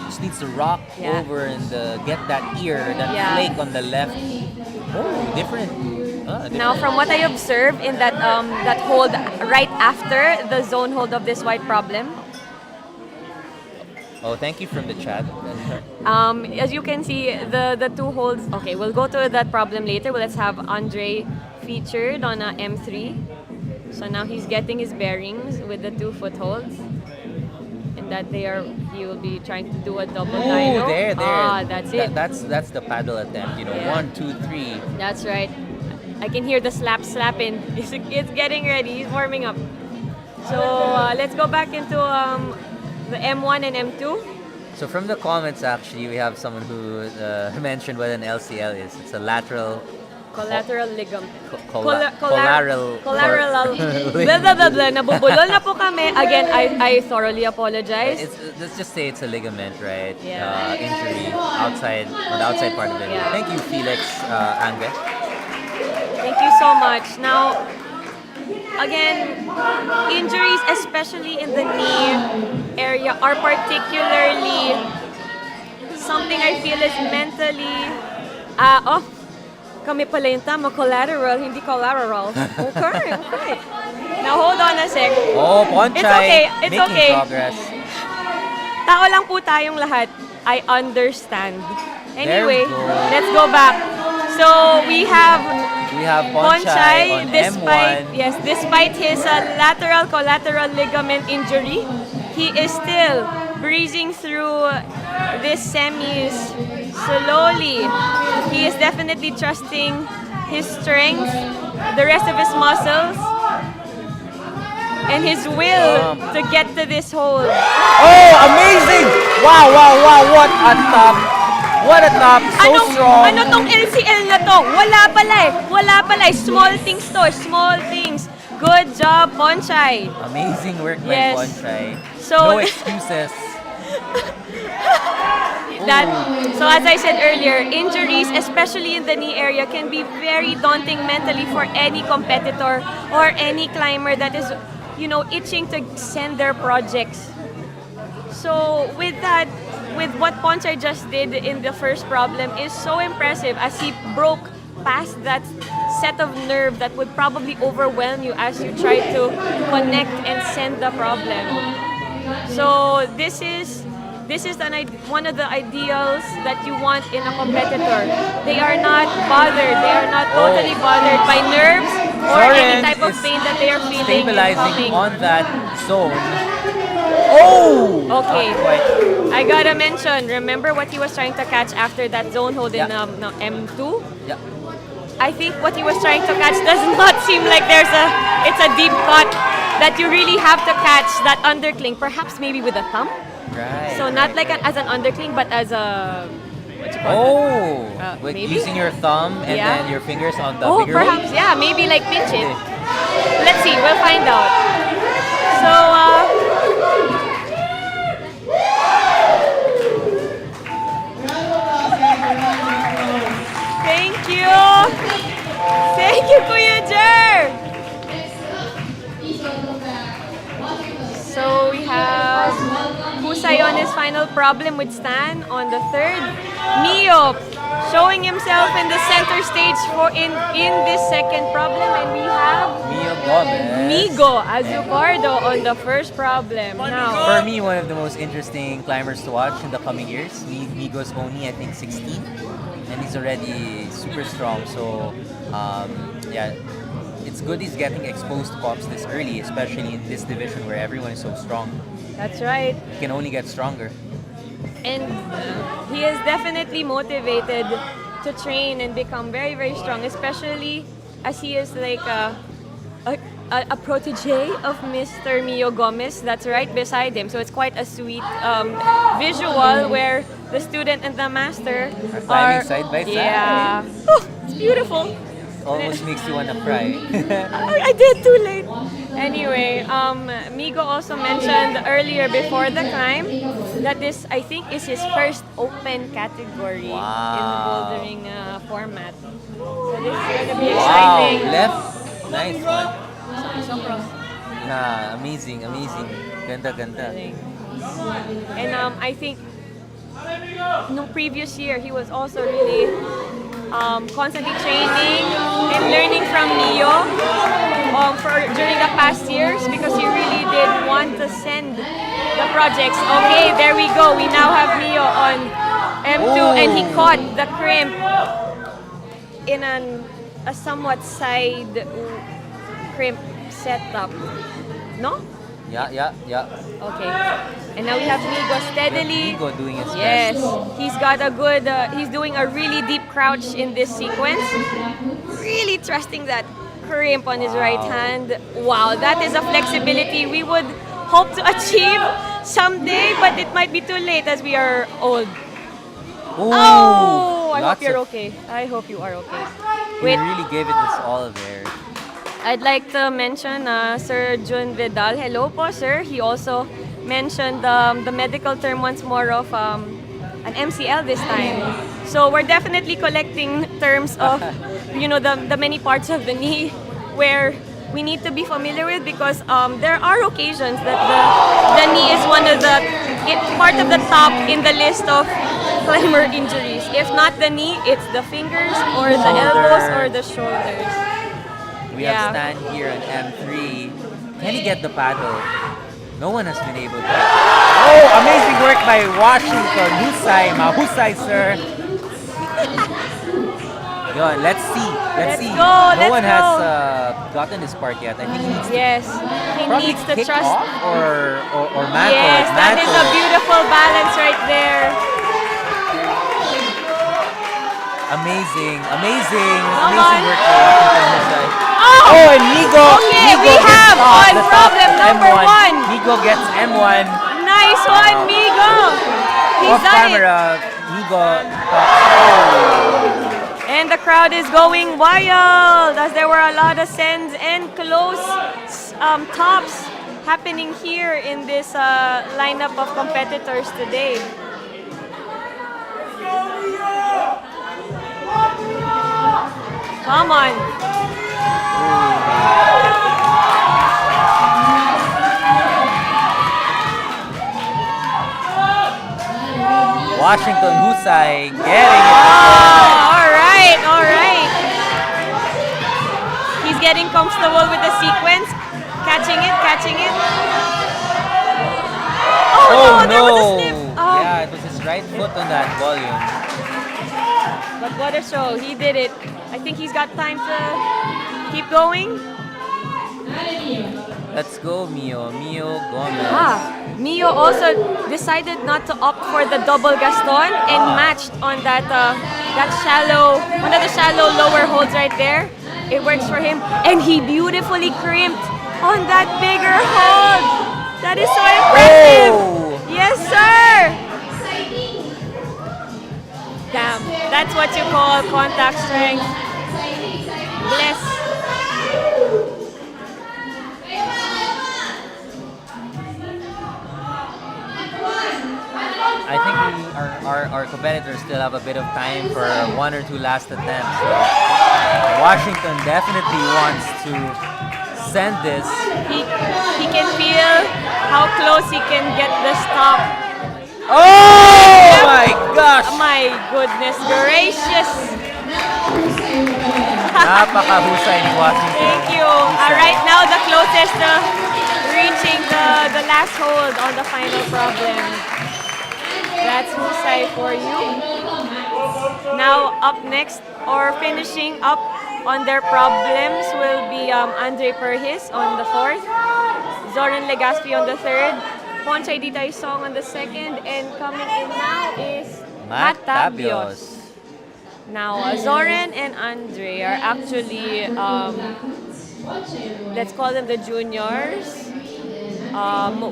Just needs to rock Yeah. over and get that ear, that Yeah. flake on the left. Oh, different. now from what I observe in that that hold right after the zone hold of this white problem, Oh, thank you from the chat. as you can see, the two holds. Okay, we'll go to that problem later. Well, let's have Andre featured on a M3. So now he's getting his bearings with the 2 footholds, and that he will be trying to do a double dino. Oh, there. Ah, that's it. That's the paddle attempt. Yeah. 1, 2, 3. That's right. I can hear the slapping. It's getting ready. He's warming up. So let's go back into the M1 and M2. So from the comments, actually, we have someone who mentioned what an LCL is. It's a lateral Collateral ligament. collateral Blah, blah, blah, blah. Nabubulol na po kami. Again, I thoroughly apologize. Let's just say it's a ligament, right? Yeah. Injury outside on the outside part of it. Yeah. Thank you, Felix Ange. Thank you so much. Now, again, injuries, especially in the knee area, are particularly something I feel is mentally... kami pala yung tama, collateral, hindi collateral. Okay. Now, hold on a sec. Oh, Ponchay, It's okay, it's making okay. progress. Tao lang po tayong lahat. I understand. Anyway, There we go. let's go back. So, we have Ponchay on despite M1. despite his lateral collateral ligament injury, he is still breezing through this semis slowly. He is definitely trusting his strength, the rest of his muscles, and his will to get to this hole. Oh, amazing! Wow, what a top! What a top! So strong! Ano tong LCL na to? Wala pala eh. Small things to, small things. Good job, Ponchay. Amazing work by Yes. Ponchay. So- No excuses. So as I said earlier, injuries, especially in the knee area, can be very daunting mentally for any competitor or any climber that is, itching to send their projects. So with that, with what Ponchay just did in the first problem is so impressive as he broke past that set of nerve that would probably overwhelm you as you try to connect and send the problem. So this is one of the ideals that you want in a competitor. They are not bothered. They are not totally bothered by nerves or any Soren type of is pain that they are feeling. and Stabilizing coming. on that zone. Oh! Okay. Not quite. I gotta mention, remember what he was trying to catch after that zone hold in Yeah. M2? Yeah. I think what he was trying to catch does not seem like it's a deep cut that you really have to catch that undercling, perhaps maybe with a thumb. Right. So not like as an undercling, but as a, what you call Oh! With maybe? using your thumb and Yeah. then your fingers on the Oh, bigger perhaps, one? yeah, maybe like pinch it. Okay. Let's see, we'll find out. So, thank you! Thank you, Kuya Jer! So we have Husay on his final problem with Stan on the third. Mio showing himself in the center stage in this second problem, and we have Mio Gomez. Migo Azucardo on the first problem. Now, For me, one of the most interesting climbers to watch in the coming years. Migo's only, I think, 16. And he's already super strong. So, yeah, it's good he's getting exposed to comps this early, especially in this division where everyone is so strong. that's right. He can only get stronger. And he is definitely motivated to train and become very, very strong, especially as he is like a protege of Mr. Mio Gomez that's right beside him. So it's quite a sweet visual where the student and the master Are climbing side by side. Yeah. Oh, it's beautiful. Almost makes you want to cry. I did too late. Anyway, Migo also mentioned earlier before the climb that this, I think, is his first open category in the bouldering format. So this is going to be Wow, exciting. left. Nice one. Sobrang. Yeah, amazing. Ganda. And I think no previous year he was also really constantly training and learning from Mio during the past years because he really did want to send the projects. Okay, there we go. We now have Mio on M2 and he caught the crimp in a somewhat side crimp setup. No? Yeah. Okay. And now we have Migo steadily. Migo doing his Yes, best. he's got a good, he's doing a really deep crouch in this sequence. Really trusting that crimp on his right hand. Wow, that is a flexibility we would hope to achieve someday, but it might be too late as we are old. Ooh, Oh, I hope lots you're of. okay. I hope you are okay. He Wait, really gave it his all there. I'd like to mention Sir Jun Vidal. Hello po, sir. He also mentioned the medical term once more of an MCL this time. So we're definitely collecting terms of, the many parts of the knee where we need to be familiar with because there are occasions that the knee is one of the part of the top in the list of climber injuries. If not the knee, it's the fingers or the elbows or Shoulder. the shoulders. We Yeah. have Stan here on M3. Can he get the paddle? No one has been able to. Oh, amazing work by Washington. Husay, mahusay, sir. Yun, let's see. Let's Let's see. go, No let's one has go. gotten this part yet. I think he needs to Yes, he probably needs to kick trust. off or mantle Yes, it. that is Mantle a it. beautiful balance right there. Amazing, amazing, Come amazing on. work by Washington Husay. Oh! Oh, and Migo, Okay, Migo we gets have off on the top problem of number M1. one. Migo gets M1. Nice one, Migo. He's Off done it. camera, Migo top. And the crowd is going wild as there were a lot of sends and close tops happening here in this lineup of competitors today. Come on. Washington Husay getting it. Oh, all right, all right. He's getting comfortable with the sequence, catching it, catching it. Oh, Oh no, there was a slip. no! Oh, Yeah, it was his right foot on that volume. but what a show. He did it. I think he's got time to keep going. Let's go, Mio. Mio Gomez. Mio also decided not to opt for the double Gaston and matched on that that shallow, one of the shallow lower holds right there. It works for him, and he beautifully crimped on that bigger hold. That is so impressive. Oh! Yes, sir. Damn, that's what you call contact strength. Bless. I think our competitors still have a bit of time for one or two last attempts. So Washington definitely wants to send this. He can feel how close he can get the stop. Oh my gosh! My goodness gracious. Napakahusay ni Washington. Thank you. Husay. Right now, the closest to reaching the last hold on the final problem. That's Husay for you. Now, up next, or finishing up on their problems, will be Andre Perhis on the fourth, Zoran Legaspi on the third, Ponchay Ditay Song on the second, and coming in now is Matt Tabios. Tabios. Now, Zoran and Andre are actually, let's call them the juniors,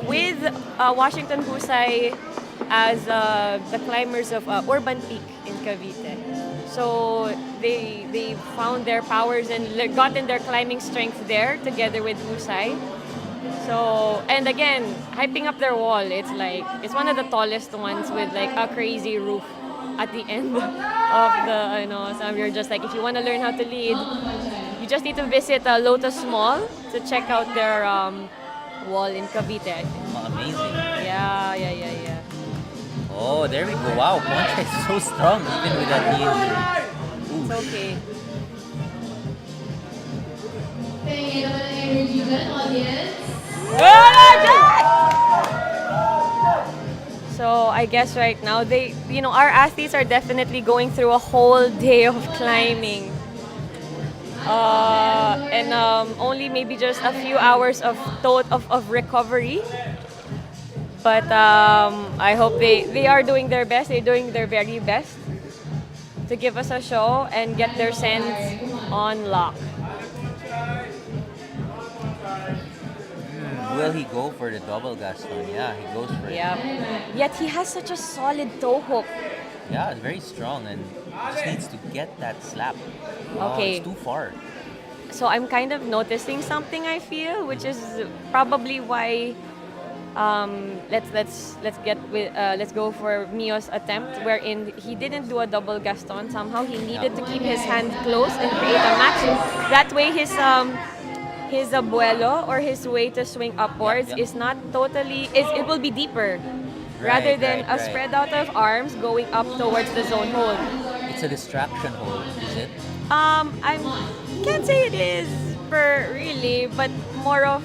with Washington Husay as the climbers of Urban Peak in Cavite. So they found their powers and gotten their climbing strength there together with Husay. So, and again, hyping up their wall, it's one of the tallest ones with like a crazy roof at the end of the, so you're just like, if you want to learn how to lead, you just need to visit Lotus Mall to check out their wall in Cavite, I think. Oh, amazing. Yeah. Oh, there we go. Wow, Ponchay is so strong even with that knee injury. It's okay. Pengen naman ng energy dyan, audience. So I guess right now our athletes are definitely going through a whole day of climbing, and only maybe just a few hours of recovery. But I hope they are doing their best. They're doing their very best to give us a show and get their sense on lock. will he go for the double Gaston? Yeah, he goes for it. Yeah. Yet he has such a solid toe hook. Yeah, it's very strong and just needs to get that slap. Oh, Okay. it's too far. So I'm kind of noticing something, I feel, which is probably why let's go for Mio's attempt, wherein he didn't do a double Gaston. Somehow he needed to keep his hand close and create a match. That way his abuelo, or his way to swing upwards, Yep. is not totally is it will be deeper, rather Right, than right, a right. spread out of arms going up towards the zone hold. It's a distraction hold, is it? I can't say it is per really, but more of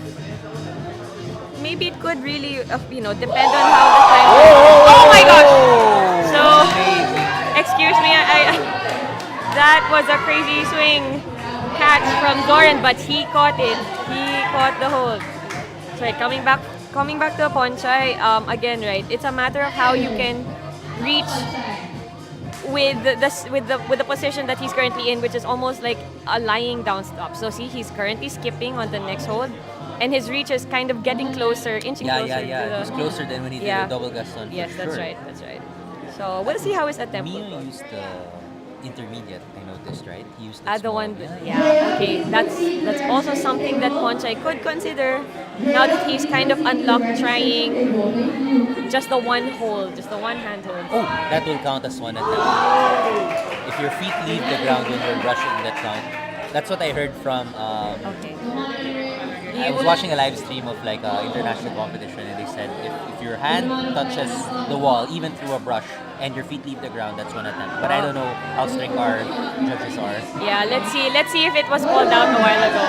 maybe it could really depend on how the time. Oh my gosh! So Amazing. excuse me, that was a crazy swing catch from Zoran, but he caught it. He caught the hold. Sorry, coming back to Ponchai, again, right? It's a matter of how you can reach with the position that he's currently in, which is almost like a lying down stop. So see, he's currently skipping on the next hold, and his reach is kind of getting closer, inching Yeah, closer yeah, yeah. to the. It was closer than when he did Yeah. the double Gaston. For Yes, that's sure. right. That's right. So we'll see how his attempt will Mio go. used the intermediate, I noticed, right? He used Ah, that the small. one. Yeah. Okay. That's also something that Ponchai could consider now that he's kind of unlocked, trying just the one hold, just the one hand hold. Oh, that will count as one attempt. If your feet leave the ground when you're brushing, that count. That's what I heard from. Okay. I was watching a live stream of like international competition, and they said if your hand touches the wall, even through a brush, and your feet leave the ground, that's one attempt. But I don't know how strict our judges are. Yeah. Let's see. Let's see if it was called out a while ago.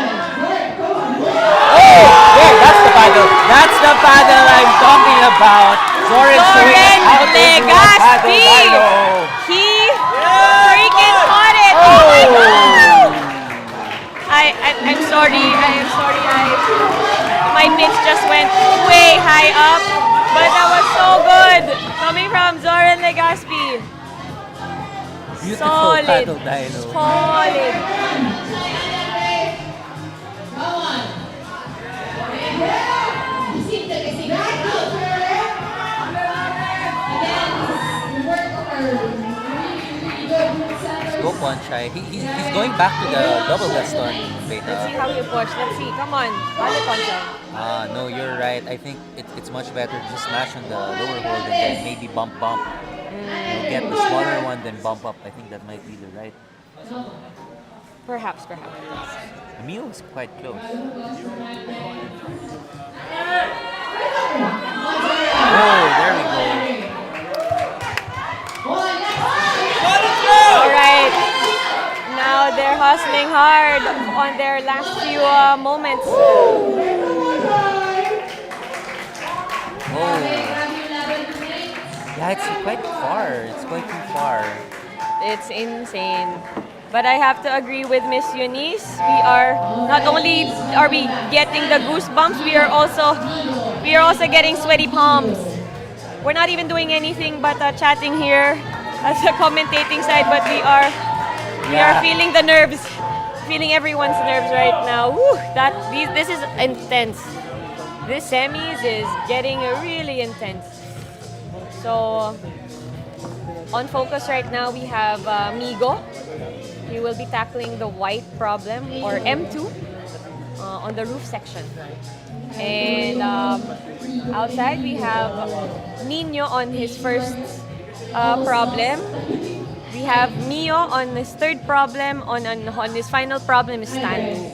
Yeah, that's the paddle. That's the paddle I'm talking about. Soren showing us how to do a paddle Legaspi! paddle. He freaking caught it! Oh my god! I'm sorry. I am sorry. My pitch just went way high up, but that was so good coming from Zoran Legaspi. Beautiful Solid. paddle dino. Solid. Go Ponchai. He's going back to the double Gaston Let's see beta. how you push. Let's see. Come on. Bale Poncho. No, you're right. I think it's much better to just smash on the lower hold and then maybe bump. Get the smaller one, then bump up. I think that might be the right. Perhaps. Emil is quite close. Oh, there we go. All right. Now they're hustling hard on their last few moments. Oh. Yeah, it's quite far. It's quite too far. It's insane. But I have to agree with Miss Eunice. We are not only are we getting the goosebumps, we are also getting sweaty palms. We're not even doing anything but chatting here as a commentating side, but we are feeling the nerves, feeling everyone's nerves right now. Woo, this is intense. This semis is getting really intense. So on focus right now we have Migo. He will be tackling the white problem, or M2, on the roof section. And outside we have Nino on his first problem. We have Mio on his third problem. On his final problem is Stan.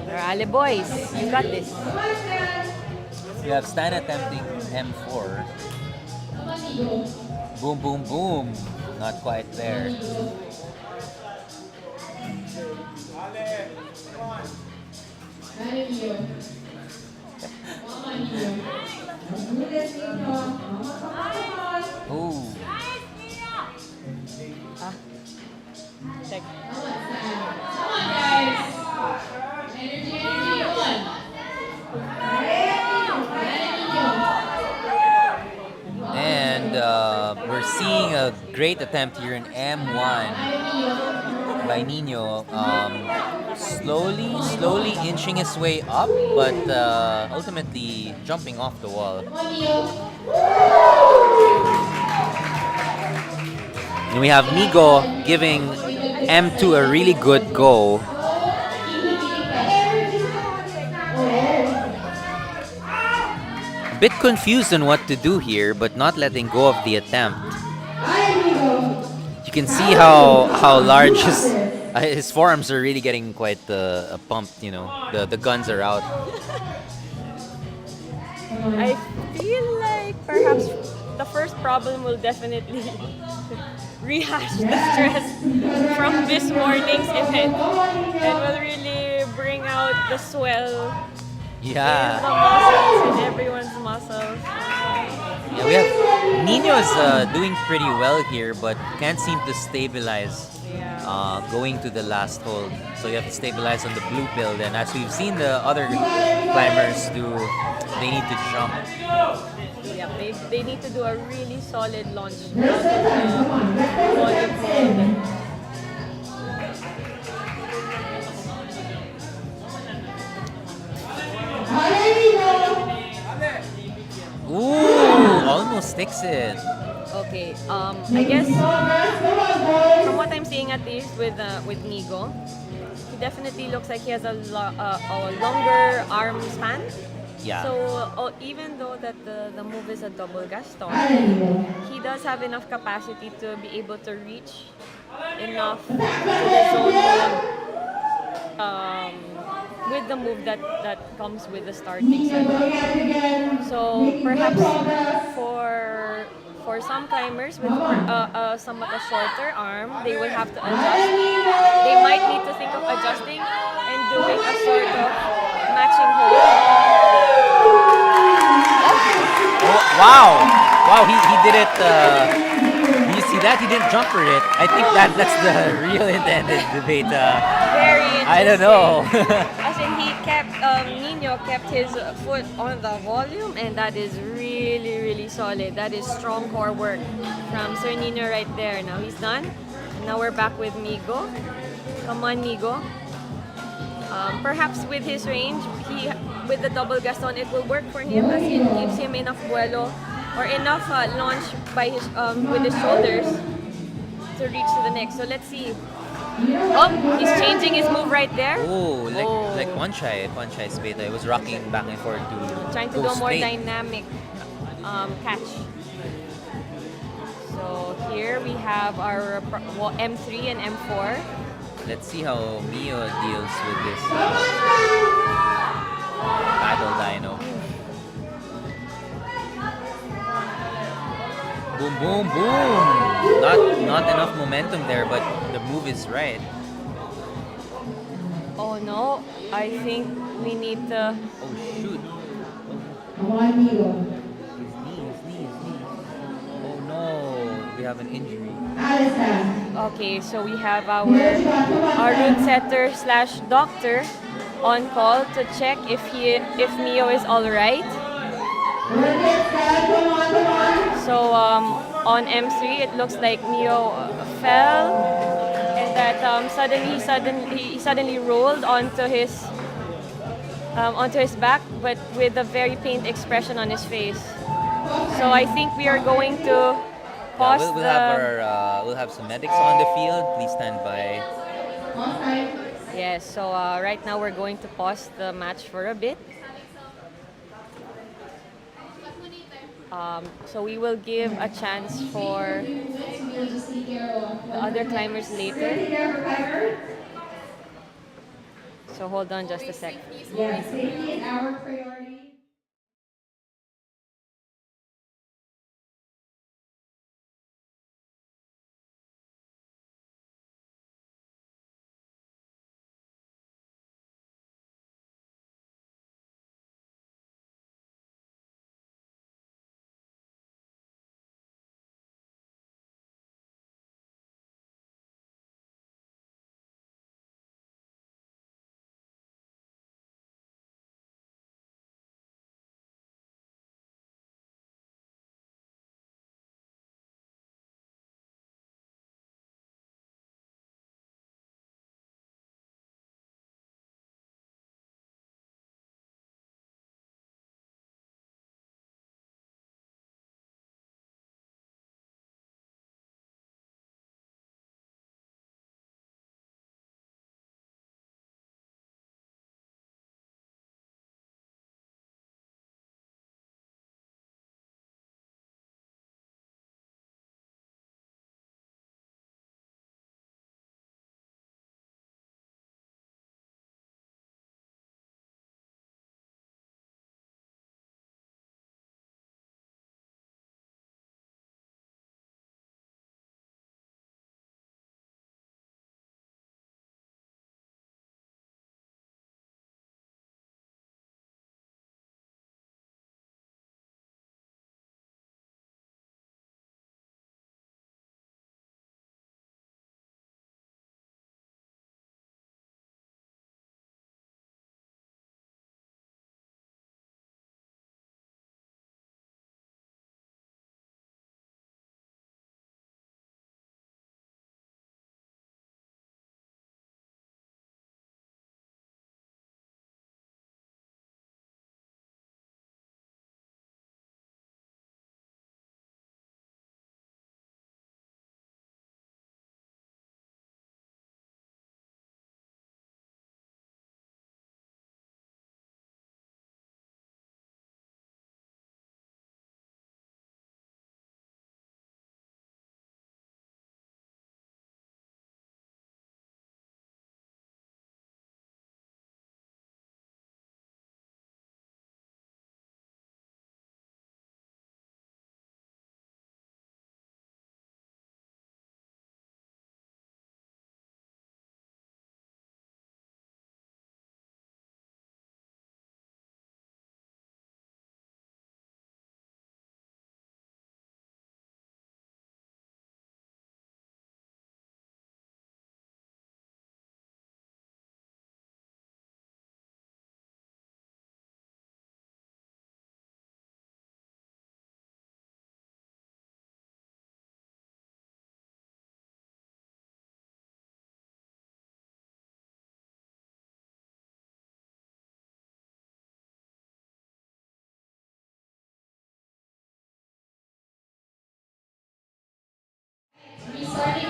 Rale boys, you got this. We have Stan attempting M4. Boom, boom, boom. Not quite there. Ooh. Check. And we're seeing a great attempt here in M1 by Nino. slowly inching his way up, but ultimately jumping off the wall. And we have Migo giving M2 a really good go. A bit confused on what to do here, but not letting go of the attempt. You can see how large his forearms are really getting quite pumped. You know, the guns are out. I feel like perhaps the first problem will definitely rehash the stress from this morning's event and will really bring out the swell in the Yeah, muscles, in everyone's muscles. yeah. We have Nino's doing pretty well here, but can't seem to stabilize. Yeah. Going to the last hold, so you have to stabilize on the blue build. And as we've seen the other climbers do, they need to jump. Yeah, they need to do a really solid launch out of the volume hold. Ooh, almost sticks it. Okay, I guess from what I'm seeing at least with Nigo, he definitely looks like he has a longer arm span. Yeah. So even though that the move is a double gaston, he does have enough capacity to be able to reach enough to the zone mode with the move that comes with the starting set. So perhaps for for some climbers with somewhat a shorter arm, they will have to adjust. They might need to think of adjusting and doing a sort of matching hold. Oh, wow! Wow, he did it. You see that? He didn't jump for it. I think that's the real intended debate. Very interesting. I don't know. As in, he kept Nino kept his foot on the volume, and that is really solid. That is strong core work from Sir Nino right there. Now he's done. And now we're back with Migo. Come on, Migo. Perhaps with his range, with the double gaston, it will work for him as it gives him enough vuelo or enough launch by his with his shoulders to reach to the next. So let's see. Oh, he's changing his move right there. Oh, Oh. like Panchay Speta. It was rocking back and forth to Trying to go do a more straight. dynamic catch. So here we have our M3 and M4. Let's see how Mio deals with this battle dino. Boom, boom, boom! Not enough momentum there, but the move is right. Oh no, I think we need to. Oh shoot! His knee. Oh no, we have an injury. Okay, so we have our route setter slash doctor on call to check if Mio is all right. So on M3, it looks like Mio fell, and that he suddenly rolled onto his back, but with a very pained expression on his face. So I think we are going to Yeah, pause we'll have some medics on the field. Please stand by. Yes. So right now we're going to pause the match for a bit. So we will give a chance for the other climbers later. So hold on just a sec. Yeah, safety is our priority.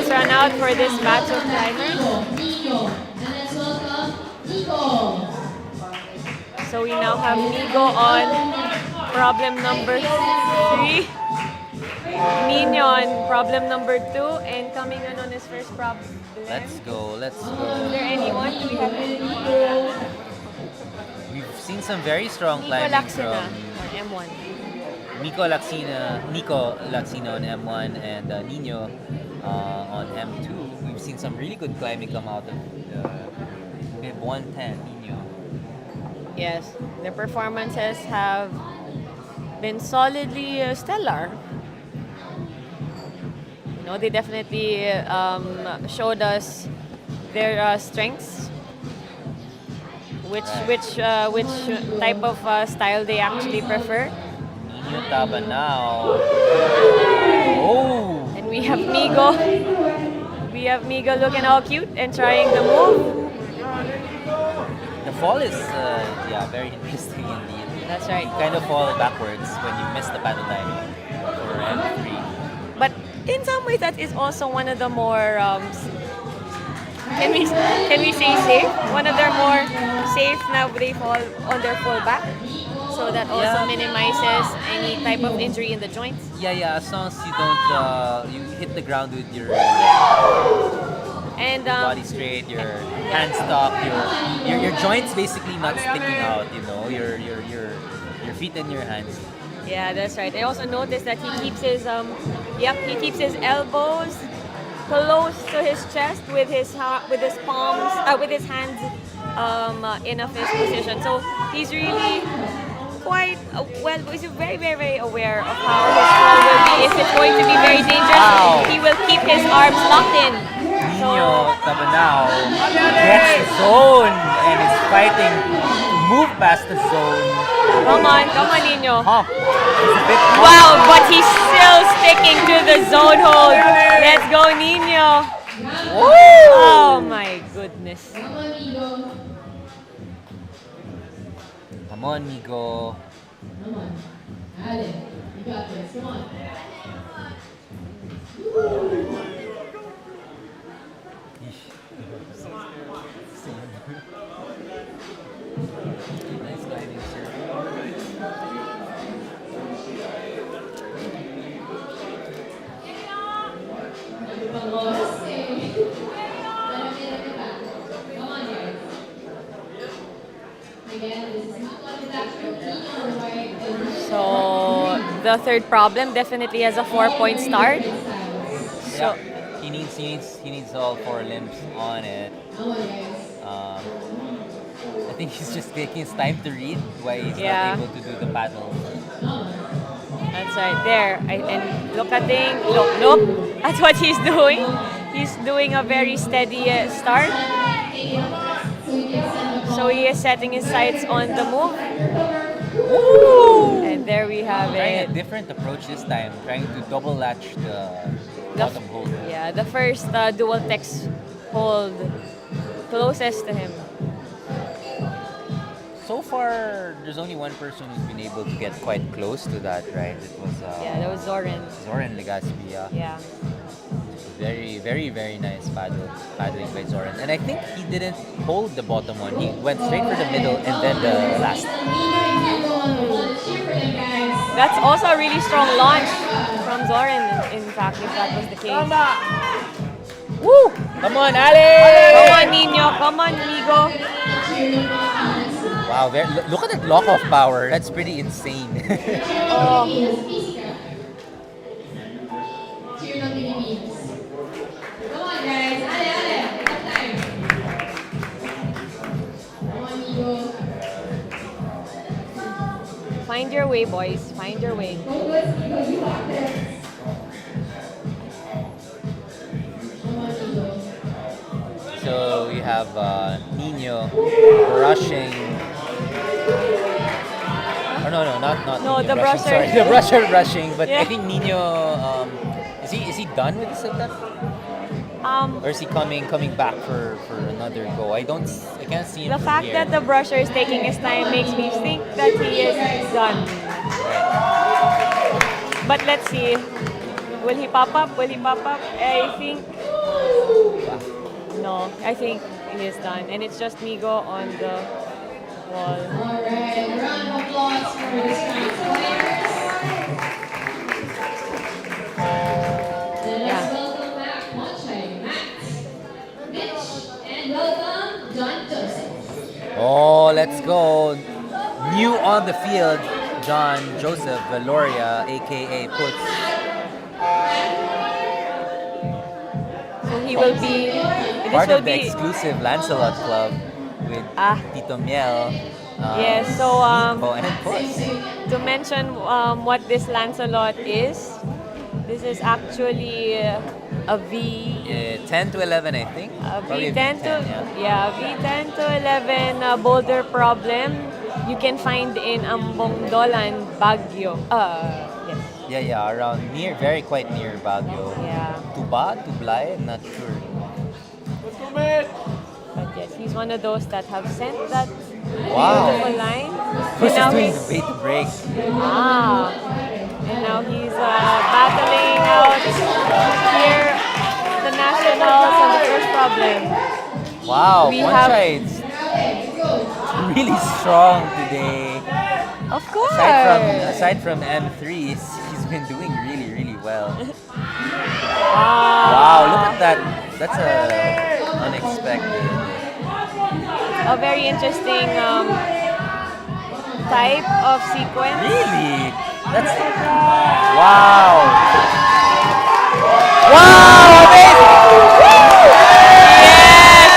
has run out for this batch of climbers. And let's welcome Nico. So we now have Migo on problem number 3. Nino on problem number 2, and coming in on his first problem. Let's go. Let's Is go. there anyone? Do we have any? We've seen some very strong Nico climbing Laxina from on M1. Nico Laxina on M1 and Nino on M2. We've seen some really good climbing come out of Mid 110 Nino. Yes, their performances have been solidly stellar. You know, they definitely showed us their strengths, which type of style they actually prefer. Nino Taba now. Oh! And we have Migo. We have Migo looking all cute and trying the move. The fall is very interesting indeed. That's right. You kind of fall backwards when you miss the paddle line for M3. But in some ways, that is also one of the more can we say safe? One of their more safe now they fall on their full back, so that also Yeah. minimizes any type of injury in the joints. Yeah, as long as you don't you hit the ground with your And body straight, your hands stuck, your joints basically not sticking out, you know, your feet and your hands. yeah, that's right. I also noticed that he keeps his he keeps his elbows close to his chest with his palms with his hands in a fist position. So he's really quite he's very very aware of how his fall will be. If it's going to be very dangerous, Wow. he will keep his arms locked in. Nino Tabanao gets the zone and is fighting to move past the zone. Come on, Nino. Hump. It's a bit Wow, but he's still sticking to the zone hold. Let's go, Nino. Oh my goodness. Come on, Migo. Come on. Ale, you got this. Come on. Nice climbing, sir. Come on, guys. Again, this is not one of that So the third problem definitely has a 4-point start. So Yeah, he needs all 4 limbs on it. Come on, guys. I think he's just taking his time to read why he's Yeah. not able to do the paddle. that's right there. And look at what he's doing. He's doing a very steady start. So he is setting his sights on the move. And there we have Trying a it. different approach this time, trying to double latch the bottom hold. Yeah, the first dual text hold closest to him. So far, there's only one person who's been able to get quite close to that, right? It was Yeah, that was Zoran. Zoran Legaspi. Yeah. Very, very, very nice paddling by Zoran. And I think he didn't hold the bottom one. He went straight for the middle and then the last. That's also a really strong launch from Zoran, in fact, if that was the case. Woo! Come on, Ale! Come on, Nino. Come on, Migo. Wow, look at that lock-off power. That's pretty insane. Oh, Cheer ng Philippines. Come on, guys. Ale. We got time. Come on, Migo. find your way, boys. Find your way. Focus, Migo. You got this. Come on, Migo. So we have Nino rushing. Oh no, not No, Nino the rushing. brusher. Sorry, the brusher rushing. But Yeah. I think Nino is he done with the setup? Or is he coming back for another go? I can't see him The from fact here. that the brusher is taking his time makes me think that he is done. But let's see. Will he pop up? I think No, I think he's done. And it's just Migo on the wall. Alright, round of applause for the Scranton players. Then let's Yeah. welcome back Monche, Matt, Mitch, and welcome John Joseph. Oh, let's go. New on the field, John Joseph Valoria, aka Puts. So he will be. This Part will of the be. exclusive Lancelot Club with Ah, Tito Miel, yes. So Nico, and Puts. to mention what this Lancelot is, this is actually a V. 10 to 11, I think. Probably a V10 to yeah. V10 to 11 Boulder problem you can find in Ambongdolan, Baguio. Yes. Yeah, around near, very quite near Baguio. Yeah. Tuba, Tublay, I'm not sure. But yes, he's one of those that have sent that Wow. beautiful line. Puts And is now doing he's the bait to break. and now he's battling out here the nationals on the first problem. Wow, We have- Ponchai's really strong today. Of course. Aside from M3s, he's been doing really well. Wow. Wow, look at that. That's unexpected. A very interesting type of sequence. Really? That's wow. Wow, amazing. Yes!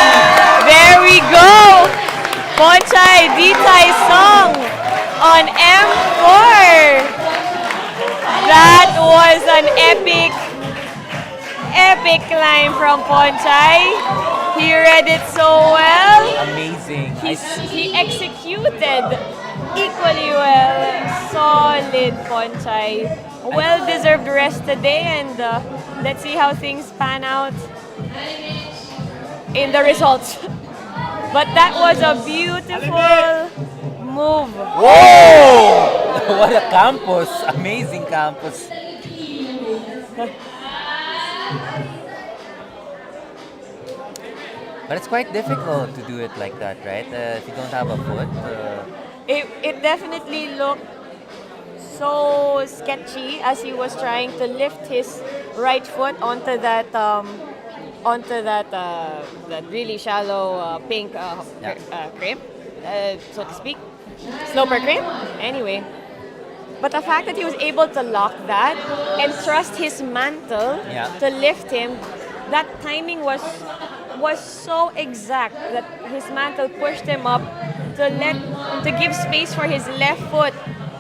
There we go! Ponchai Ditay song on M4. That was an epic line from Ponchai. He read it so well. Amazing. He executed equally well. Solid Ponchai. Well-deserved rest today, and let's see how things pan out in the results. But that was a beautiful move. Whoa! What a campus. Amazing campus. But it's quite difficult to do it like that, right? If you don't have a foot. It definitely looked so sketchy as he was trying to lift his right foot that really shallow pink crimp, so to speak, sloper crimp. Anyway, but the fact that he was able to lock that and trust his mantle Yeah. to lift him, that timing was so exact that his mantle pushed him up to give space for his left foot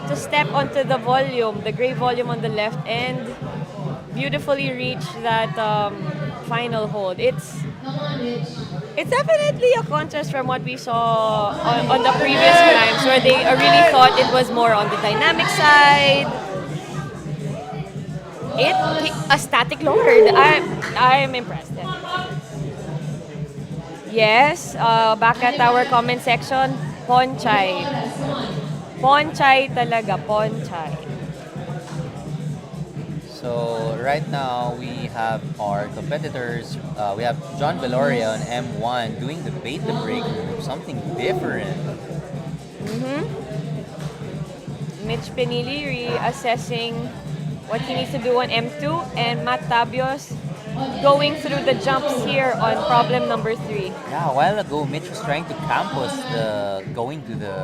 to step onto the volume, the gray volume on the left, and beautifully reach that final hold. It's definitely a contrast from what we saw on the previous climbs, where they really thought it was more on the dynamic side. A static lord. I'm impressed. Yes, back at our comment section, Ponchai. Ponchai talaga, Ponchai. So right now we have our competitors. We have John Veloria on M1 doing the bait the break move, something different. Mitch Penili reassessing what he needs to do on M2, and Matt Tabios going through the jumps here on problem number 3. Yeah, a while ago Mitch was trying to campus going to the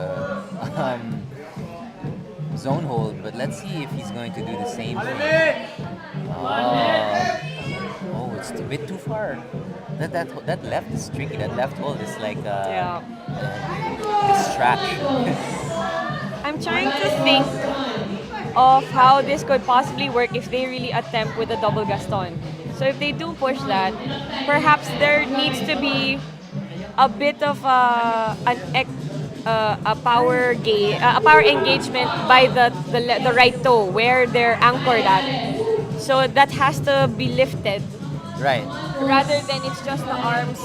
zone hold, but let's see if he's going to do the same thing. Oh, it's a bit too far. That left is tricky. That left hold is like a distraction. I'm trying to think of how this could possibly work if they really attempt with a double Gaston. So if they do push that, perhaps there needs to be a bit of a power engagement by the right toe where they're anchored at. So that has to be lifted Right. rather than it's just the arms,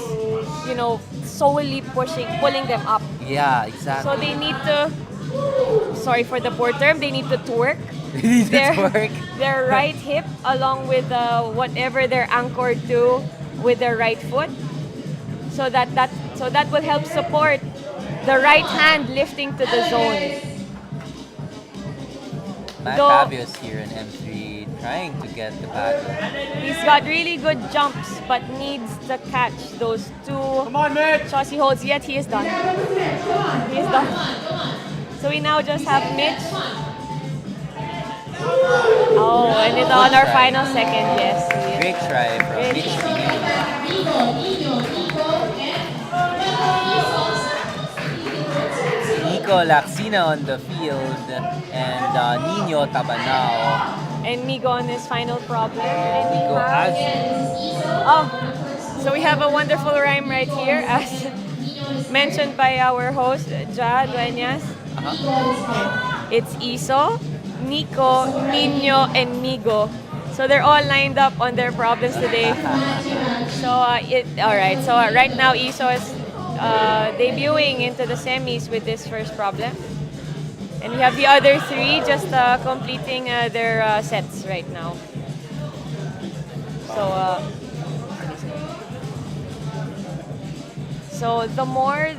solely pulling them up. Yeah, exactly. So they need to, sorry for the poor term, they need to twerk He needs to work. their right hip along with whatever they're anchored to with their right foot, so that will help support the right hand lifting to the zone. Matt Though Fabius here in M3 trying to get the back. he's got really good jumps, but needs to catch those two shots he holds. Yet he is done. He is done. So we now just have Mitch. Oh, and it's on our final second, yes. Great try from Great Mitch. Nico Laxina on the field and Nino Tabanao. And Migo on his final problem. And we Nico have- Azu. So we have a wonderful rhyme right here, as mentioned by our host, Ja Dueñas. It's Iso, Nico, Nino, and Migo. So they're all lined up on their problems today. So all right. So right now Iso is debuting into the semis with this first problem, and we have the other three just completing their sets right now. So the more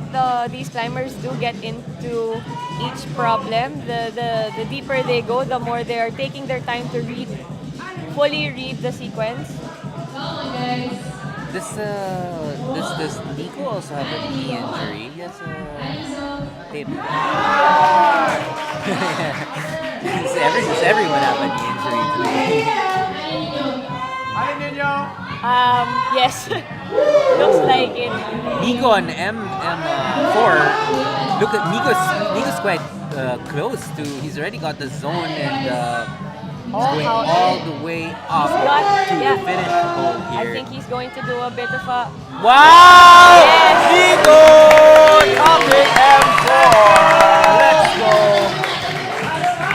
these climbers do get into each problem, the deeper they go, the more they are taking their time to fully read the sequence. Does Nico also have a knee injury? He has a tape. Does everyone have a knee injury today? Yes, looks like it. Nico on M4. Look at Nico's quite close to. He's already got the zone and he's going all the way up to the finish hole I here. think he's going to do a bit of a. Wow! Yes. Nico topping M4. Let's go.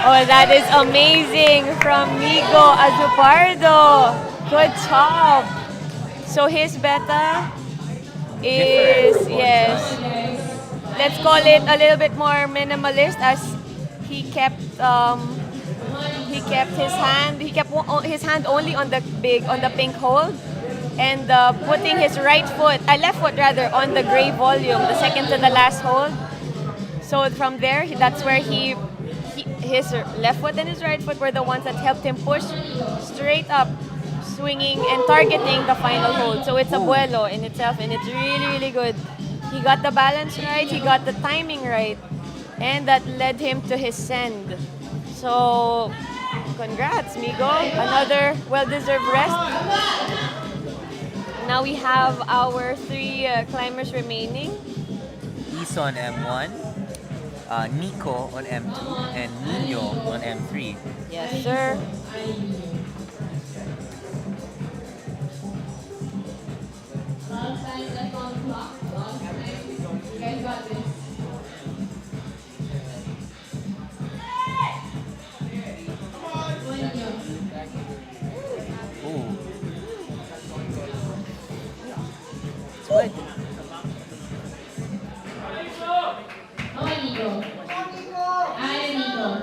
Oh, that is amazing from Migo Azupardo. Good job. So his beta is, Different. yes, let's call it a little bit more minimalist, as he kept his hand only on the pink hold, and putting his left foot rather, on the gray volume, the second to the last hold. So from there, that's where his left foot and his right foot were the ones that helped him push straight up, swinging and targeting the final hold. So it's a vuelo in itself, and it's really, really good. He got the balance right, he got the timing right, and that led him to his send. So congrats, Migo. Another well-deserved rest. Now we have our three climbers remaining. Isa on M1, Nico on M2, and Nino on M3. Yes, sir. Ooh. It's quite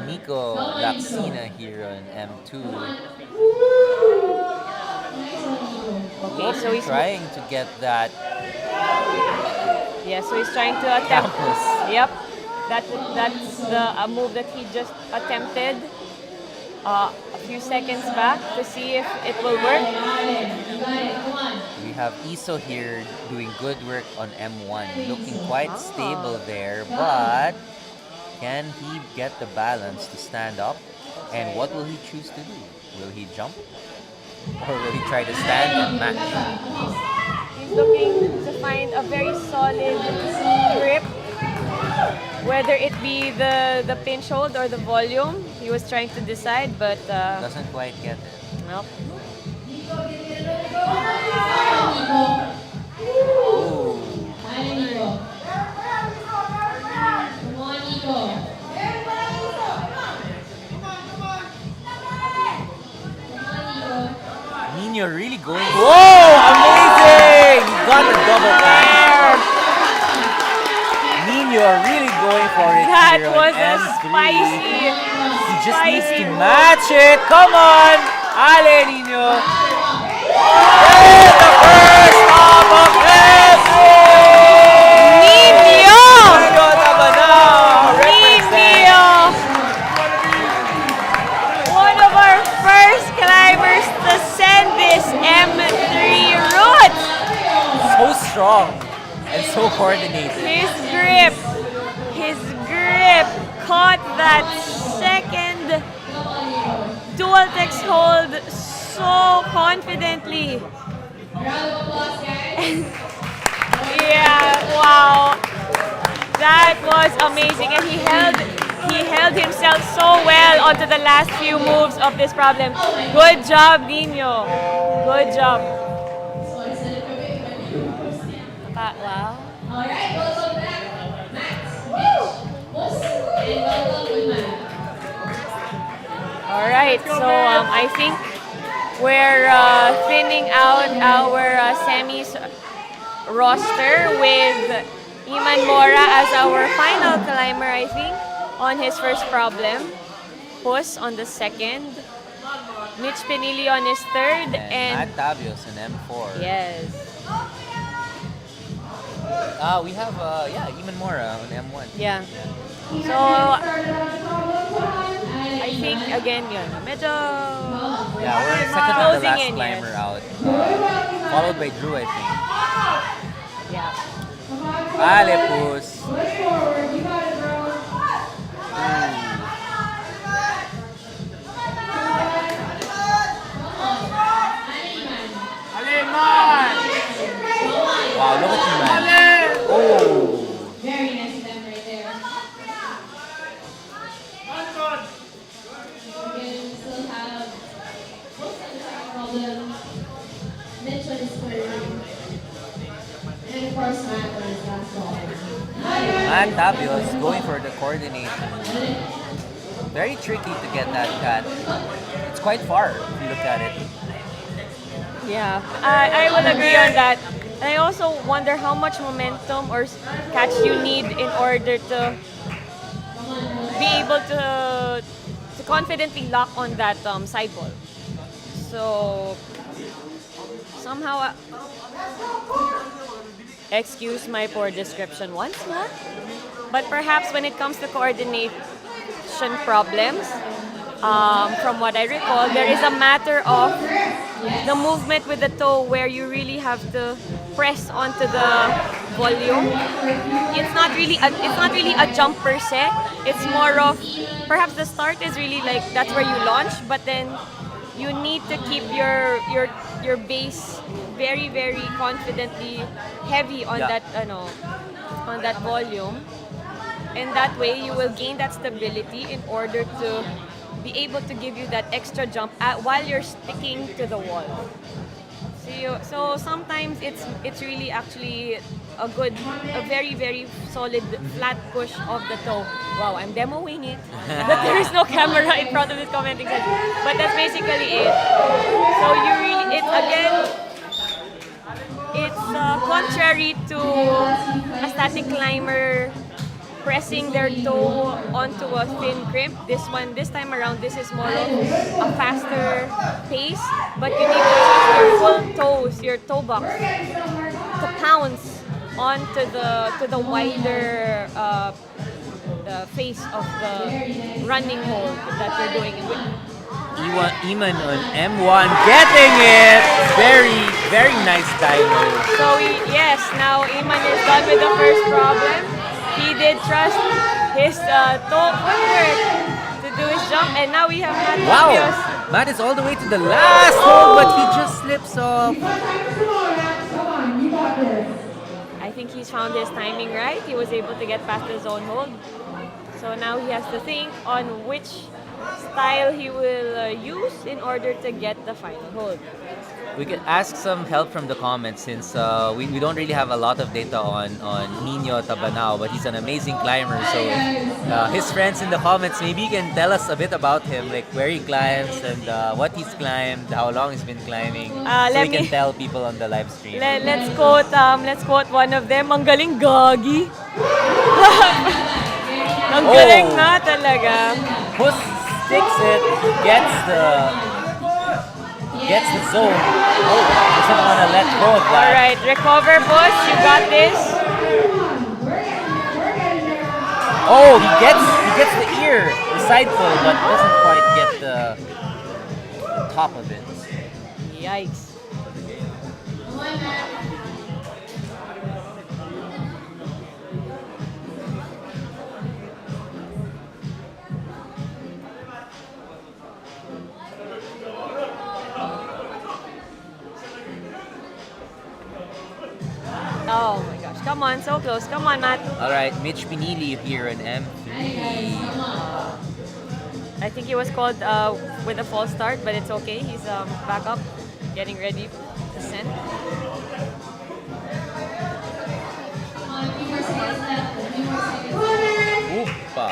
Nico Laxina here on M2. Okay, so he's Trying to get that Yeah, so he's trying to attempt. campus. Yep, that's the move that he just attempted a few seconds back to see if it will work. We have Iso here doing good work on M1, looking quite stable there, but can he get the balance to stand up? And what will he choose to do? Will he jump? Or will he try to stand and match? He's looking to find a very solid grip, whether it be the pinch hold or the volume. He was trying to decide, but Doesn't quite get it. nope. Ooh. Nino really going. Whoa! Amazing! He got a double tap. Nino really going for it. That here on was a M3. spicy. He just needs spicy to move. match it. Come on! Ale Nino. And the first of every Nino! Tabanao represents. Nino! One of our first climbers to send this M3 route. So strong and so coordinated. His grip caught that second dual text hold so confidently. Yeah, wow. That was amazing, and he held himself so well onto the last few moves of this problem. Good job, Nino. Good job. Wow. All right, so I think we're thinning out our semis roster with Iman Mora as our final climber, I think, on his first problem. Pus on the second. Mitch Pinili on his third. And Matt Tabios in M4. Yes. We have Iman Mora on M1. Yeah. So, I think, again, yun, medyo Yeah, we're second to the closing last in, climber yes. out. Followed by Drew, I think. Yeah. Alepus. Wow, look at him, man. Oh. Very nice attempt right there. Again, we still have most of the second problem. Mitch on his third. And of course, Matt on his last problem. Matt Tabios going for the coordination. Very tricky to get that cut. It's quite far if you look at it. Yeah, I will agree on that. And I also wonder how much momentum or catch you need in order to be able to confidently lock on that sidewall. So somehow, excuse my poor description once more, but perhaps when it comes to coordination problems, from what I recall, there is a matter of the movement with the toe where you really have to press onto the volume. It's not really a jump per se. It's more of perhaps the start is really like that's where you launch, but then you need to keep your base very very confidently heavy on Yeah. that on that volume. And that way you will gain that stability in order to be able to give you that extra jump while you're sticking to the wall. So sometimes it's really actually a very very solid flat push of the toe. Wow, I'm demoing it. But there is no camera in front of this commenting section. But that's basically it. So you really it's contrary to a static climber pressing their toe onto a thin crimp. This time around, this is more of a faster pace, but you need to use your full toes, your toe box, to pounce onto the wider the face of the running hold that you're doing it with. Iman on M1 getting it. Very, very nice dyno. So yes, now Iman is done with the first problem. He did trust his toe footwork to do his jump, and now we have Matt Wow! Tabios. Matt is all the way to the last hold, but he just slips off. I think he's found his timing right. He was able to get past the zone hold. So now he has to think on which style he will use in order to get the final hold. We could ask some help from the comments since we don't really have a lot of data on Nino Tabanao, but he's an amazing climber. So his friends in the comments maybe can tell us a bit about him, like where he climbs and what he's climbed, how long he's been climbing, so we can tell people on the live stream. Let's quote one of them. Ang galing gagi. Ang galing na talaga. Who sticks it, gets the Gets the zone. Oh, doesn't want to let go of All that. right, recover, boss. You got this. Oh, he gets the ear, the side pull, but doesn't quite get the top of it. Yikes. Oh my gosh. Come on, so close. Come on, Matt. All right, Mitch Pinili here in M3. I think he was called with a false start, but it's okay. He's back up, getting ready to send. Oopa.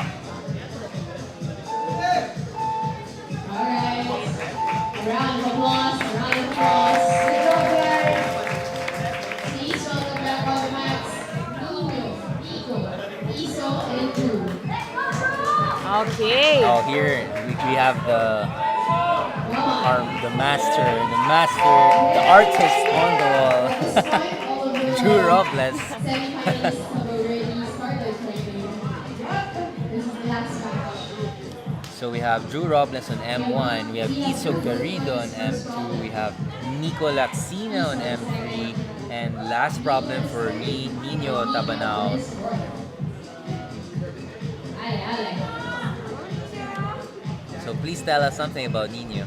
Alright. A round of applause, a round of applause. Good job, guys. Please welcome back on the mats. Nino, Nico, Iso, and Drew. Okay. Oh, here we have the master, the artist on the wall, Drew Robles. Semi-finalists have already started training. This is the last match. So we have Drew Robles on M1, we have Iso Garrido on M2, we have Nico Laxina on M3, and last problem for me, Nino Tabanao. So please tell us something about Nino.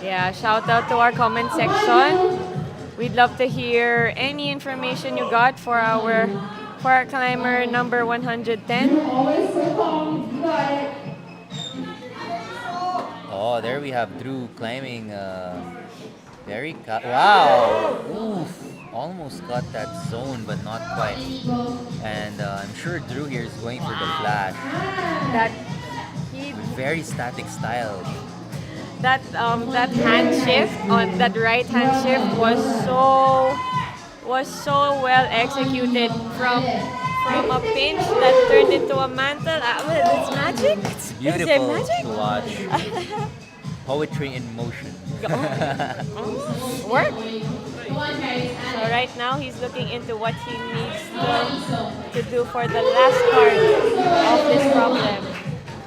Yeah, shout out to our comment section. We'd love to hear any information you got for our climber number 110. Always so calm. You got it. Oh, there we have Drew climbing. Wow! Oof! Almost got that zone, but not quite. And I'm sure Drew here is going for the flash. That he Very static style. that hand shift on that right hand shift was so well executed from a pinch that turned into a mantle. It's magic. It's Is beautiful it magic? to watch. Poetry in motion. Work. So right now he's looking into what he needs to do for the last part of this problem.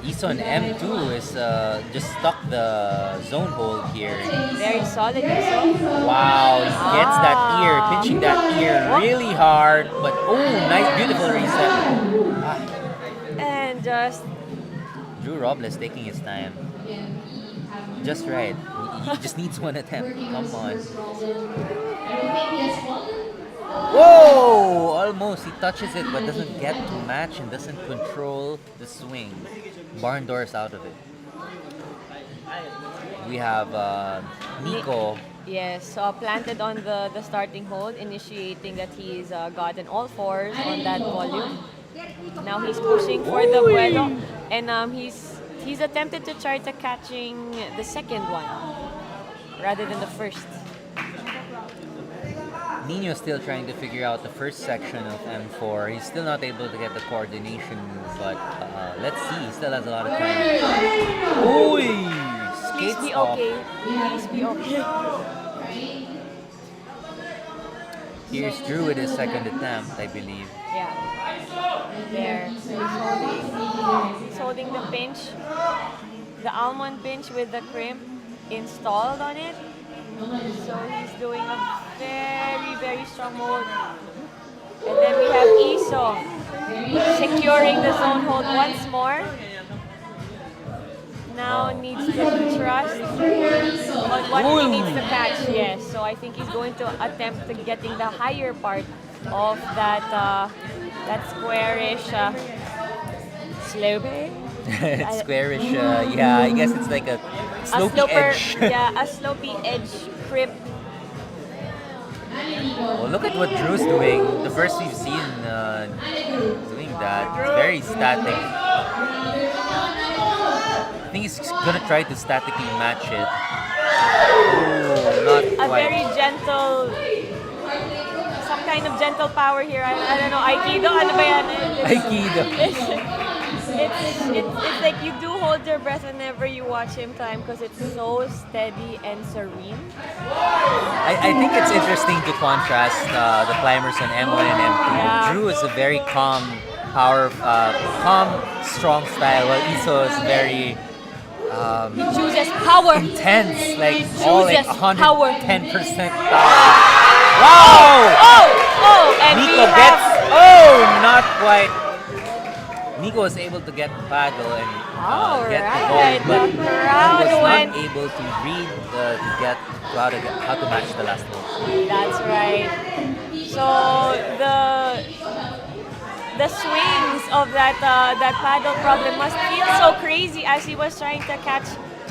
Iso on M2 is just stuck the zone hold here. Very solid, Iso. Wow, he gets that ear, pinching that ear really hard, but oh, nice, beautiful reset. And just Drew Robles taking his time. Just right. He just needs one attempt. Come on. Whoa! Almost. He touches it but doesn't get to match and doesn't control the swing. Barn doors out of it. We have Nico. yes, planted on the starting hold, initiating that he's gotten all fours on that volume. Now he's pushing for the vuelo, and he's attempted to try to catching the second one rather than the first. Nino's still trying to figure out the first section of M4. He's still not able to get the coordination move, but let's see. He still has a lot of time. Ooh! Please Skates be off. okay. Please be okay. Here's Drew with his second attempt, I believe. Yeah. There. He's holding the pinch, the almond pinch with the crimp installed on it. So he's doing a very, very strong hold. And then we have Iso securing the zone hold once more. Now needs to trust on what he needs to catch. Yes, so I think he's going to attempt to getting the higher part of that squarish slopey. It's squarish, yeah, I guess it's like a slopey edge. Yeah, a slopey edge crib. Well, look at what Drew's doing. The first we've seen doing that. It's very static. I think he's gonna try to statically match it. Ooh, not A quite. very gentle, some kind of gentle power here. I don't know, Aikido? Ano ba yan? Aikido. it's like you do hold your breath whenever you watch him climb because it's so steady and serene. I think it's interesting to contrast the climbers on M1 and M2. Yeah. Drew is a very calm, strong style, while Iso is very He chooses power. intense, like He all like chooses power. 110% power. Wow! And we Nico have not quite. Nico was able to get the paddle and get the ball, Alright, but the crowd he was went. not able to read how to match the last one. That's right. So the swings of that paddle problem must feel so crazy as he was trying to catch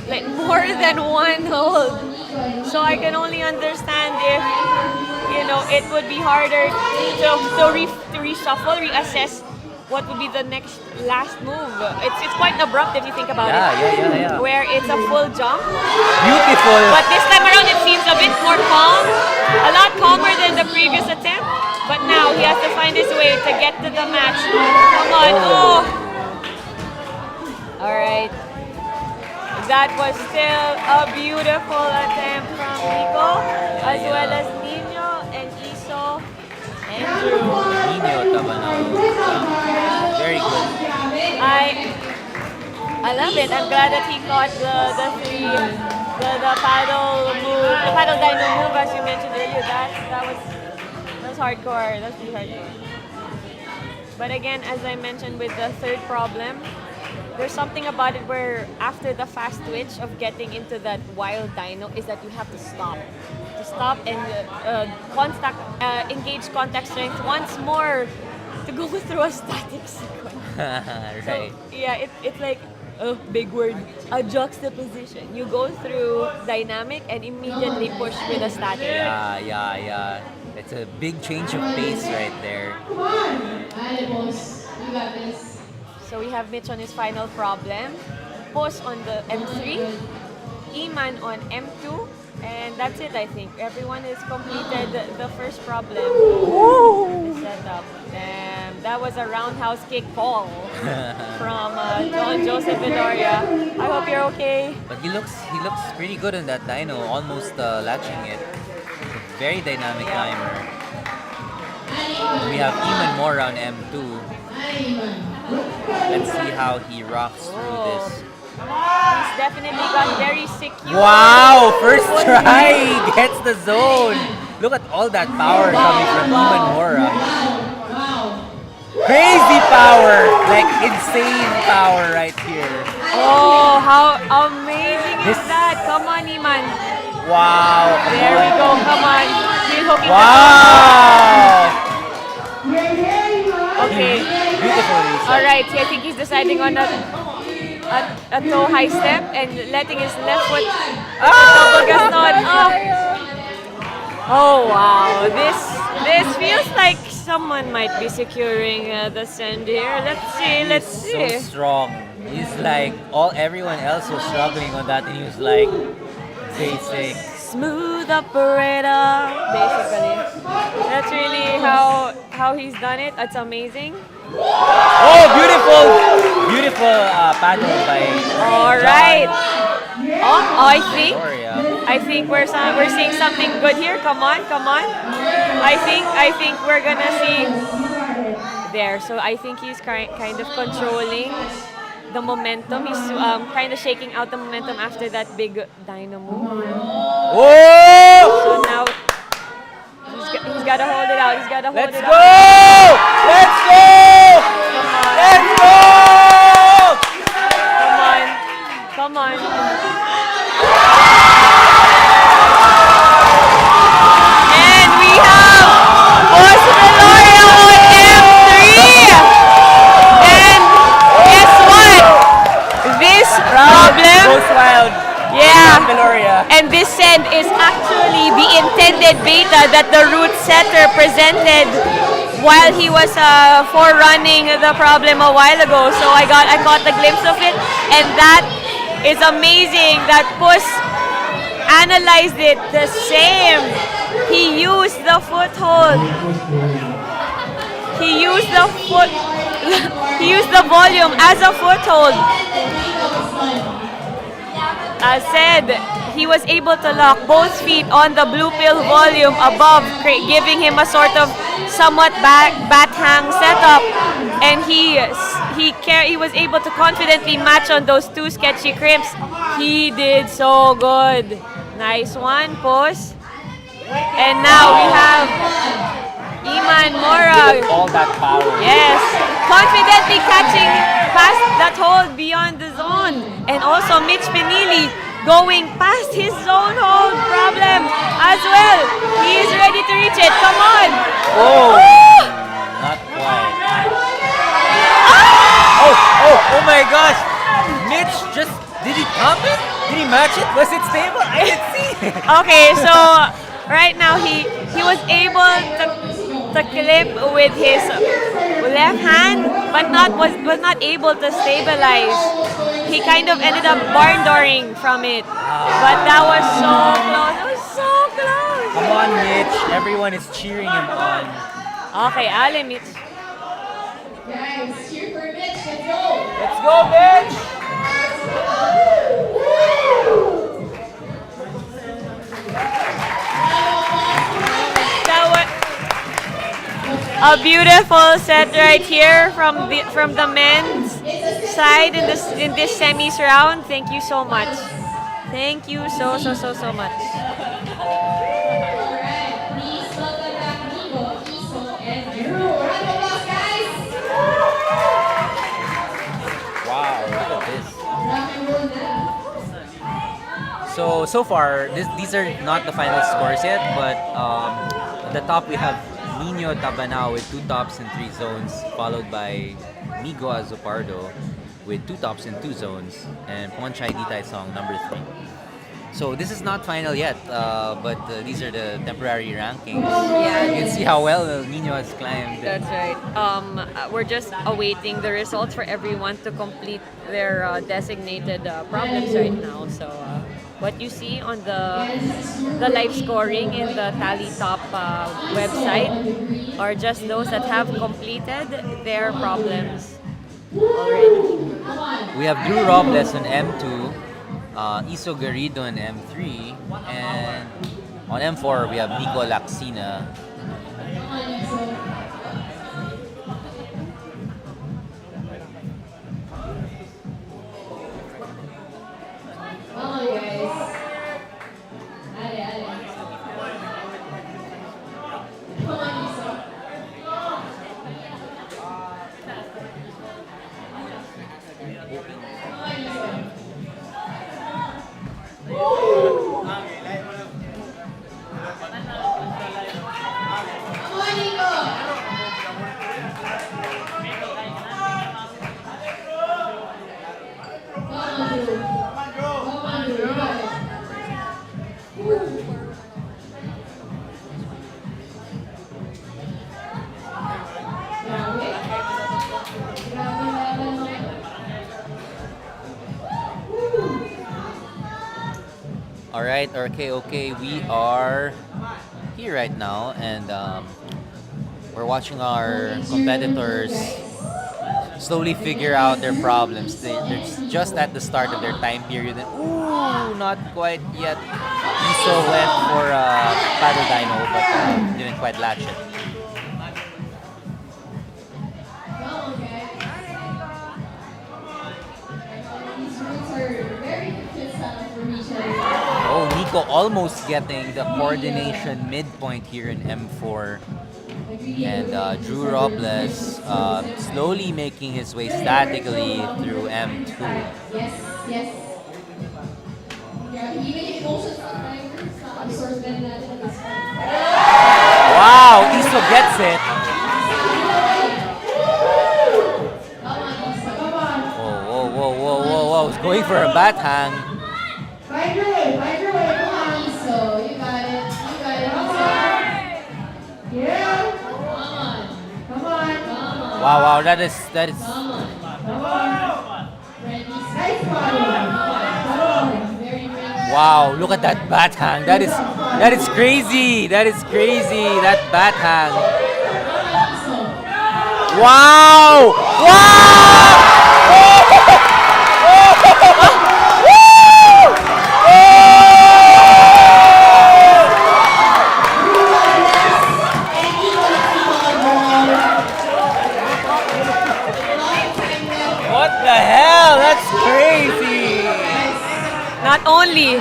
like more than one hold. So I can only understand if it would be harder to reshuffle, reassess what would be the next last move. It's quite abrupt if you think about Yeah. where it's a full jump. Beautiful. But this time around, it seems a bit more calm, a lot calmer than the previous attempt. But now he has to find his way to get to the match. Come on, All right. That was still a beautiful attempt from Nico, as well as Nino and Iso and Drew. Nino Tabanao. Very good. I love it. I'm glad that he caught the paddle move, the paddle dino move as you mentioned earlier. That was hardcore. That's pretty hardcore. But again, as I mentioned with the third problem, there's something about it where after the fast twitch of getting into that wild dino is that you have to stop. To stop and engage contact strength once more to go through a static sequence. Right. So, yeah, it's like a big word, a juxtaposition. You go through dynamic and immediately push with a static. Yeah. It's a big change of pace right there. Come on! Animals, you got this. So we have Mitch on his final problem, Pos on the M3, Iman on M2, and that's it, I think. Everyone has completed the first problem. Set up. And that was a roundhouse kick fall from John Joseph Viloria. I hope you're okay. But he looks pretty good on that dyno, almost latching it. He's a very dynamic climber. We have Iman Mora on M2. Let's see how he rocks through this. He's definitely got very secure. Wow! First try! He gets the zone! Look at all that power coming from Iman Mora. Crazy power! Like insane power right here. Oh, how amazing is This- that? Come on, Iman. Wow! There we go. Come on. He's hooking Wow! Okay. Beautiful reset. All right. So I think he's deciding on a toe high step and letting his left foot double gaston. Oh wow. This feels like someone might be securing the send here. Let's see. So strong. He's like everyone else was struggling on that, and he was like basic. Smooth operator, basically. That's really how he's done it. That's amazing. Oh, beautiful paddle by All John right. Oh, Gloria. I think we're seeing something good here. Come on. I think we're gonna see there. So I think he's kind of controlling the momentum. He's kind of shaking out the momentum after that big dino move. Oh! So now he's got to hold it out. He's got to hold Let's it go! out. Let's go! Let's go! Come on. And we have Boss Veloria on M3. And guess what? This problem, Goes wild. yeah. Gloria. And this send is actually the intended beta that the root setter presented while he was forerunning the problem a while ago. So I caught a glimpse of it, and that is amazing that Puss analyzed it the same. He used the foothold. He used he used the volume as a foothold. As said, he was able to lock both feet on the blue pill volume above, giving him a sort of somewhat bat hang setup, and he was able to confidently match on those two sketchy crimps. He did so good. Nice one, pose. And now we have Iman Mora. All that power. Yes, confidently catching past that hold beyond the zone. And also Mitch Penili going past his zone hold problem as well. He is ready to reach it. Come on. Oh, not quite. Oh my gosh. Mitch did he pump it? Did he match it? Was it stable? I didn't see it. Okay, so right now he was able to clip with his left hand, but was not able to stabilize. He kind of ended up barn dooring from it, but that was so close. It was so close. Come on, Mitch. Everyone is cheering him on. Okay, Ale, Mitch. Guys, cheer for Mitch. Let's go. Let's go, Mitch. That was a beautiful set right here from the men's side in this semis round. Thank you so much. Thank you so much. Alright, please welcome back Nico, Iso, and Drew. Round of applause, guys. Wow, look at this. Rock and roll na. So far, these are not the final scores yet, but at the top we have Nino Tabanao with 2 tops and 3 zones, followed by Migo Azopardo with 2 tops and 2 zones, and Ponchai Ditay Song number 3. So this is not final yet, but these are the temporary rankings. Yeah. You can see how well Nino has climbed. That's right. We're just awaiting the results for everyone to complete their designated problems right now. So what you see on the live scoring in the Tally Top website are just those that have completed their problems already. We have Drew Robles on M2, Iso Garrido on M3, and on M4 we have Nico Laxina. Alright, okay, we are here right now, and we're watching our competitors slowly figure out their problems. They're just at the start of their time period, and ooh, not quite yet. Iso went for paddle dyno, but didn't quite latch it. Oh, Nico almost getting the coordination midpoint here in M4. And Drew Robles slowly making his way statically through M2. Yes. Wow, Iso gets it. Whoa. He's going for a bat hang. Find your way. Come on, Iso. You got it. Yeah. Come on. Wow, that is Nice body. Very wow, look at that bat hang. That is crazy. That bat hang. Wow! Wow! What the hell? That's crazy! Not only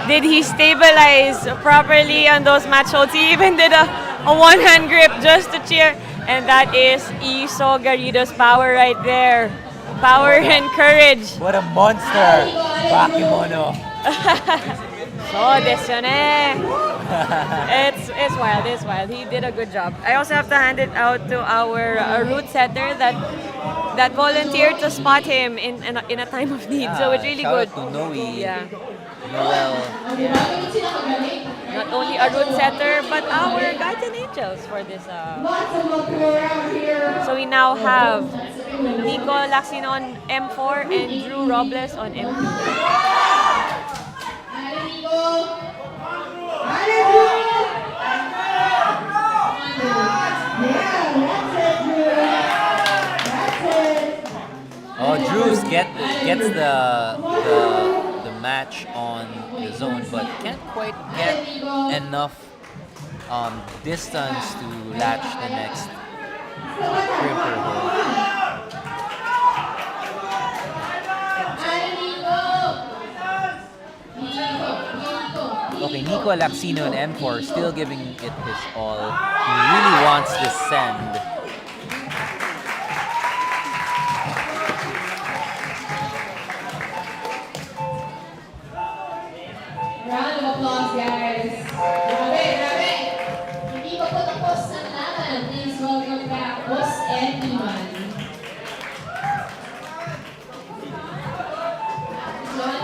did he stabilize properly on those match holds, he even did a one-hand grip just to cheer. And that is Iso Garrido's power right there. Power and courage. What a monster! Bakimono. So, desu ne. It's wild, it's wild. He did a good job. I also have to hand it out to our root setter that volunteered to spot him in a time of need. So it's really Shout good. out to Noe. Yeah. Noel. Not only a root setter, but our guardian angels for this. So we now have Nico Laxino on M4 and Drew Robles on M2. Oh, Drews gets the match on the zone, but can't quite get enough distance to latch the next crimper hold. Okay, Nico Laxino and M4 still giving it his all. He really wants this send. Round of applause, guys. Grabe, grabe. Hindi pa po tapos ang laban. Please welcome back Boss and Iman. John?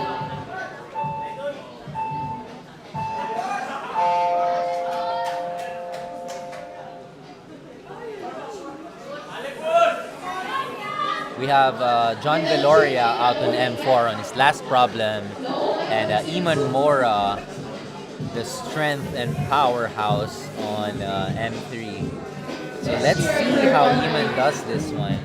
We have John Veloria out on M4 on his last problem, and Iman Mora, the strength and powerhouse, on M3. So let's see how Iman does this one.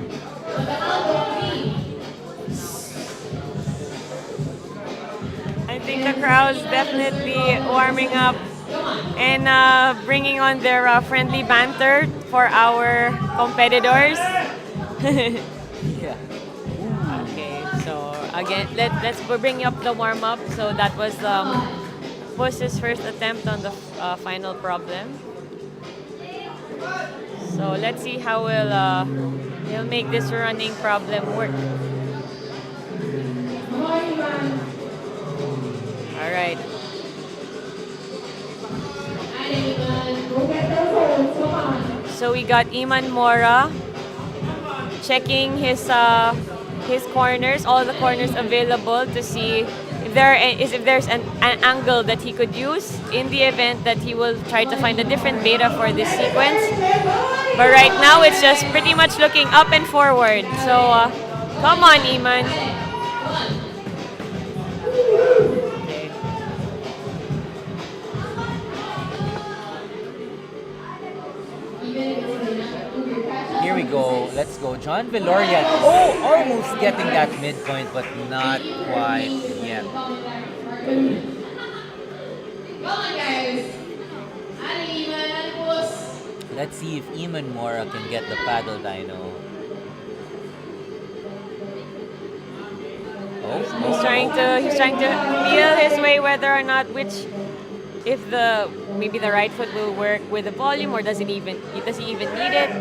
I think the crowd's definitely warming up and bringing on their friendly banter for our competitors. Yeah. Okay, so again, let's bring up the warm up. So that was Puss's first attempt on the final problem. So let's see how he'll make this running problem work. All right. So we got Iman Mora checking his corners, all the corners available to see if there's an angle that he could use in the event that he will try to find a different beta for this sequence. But right now it's just pretty much looking up and forward. So come on, Iman. Here we go. Let's go. John Veloria. Oh, almost getting that midpoint, but not quite yet. Come on, guys. Ali, Iman, Boss. Let's see if Iman Mora can get the paddle dino. He's trying to feel his way whether or not if maybe the right foot will work with the volume, or does he even need it?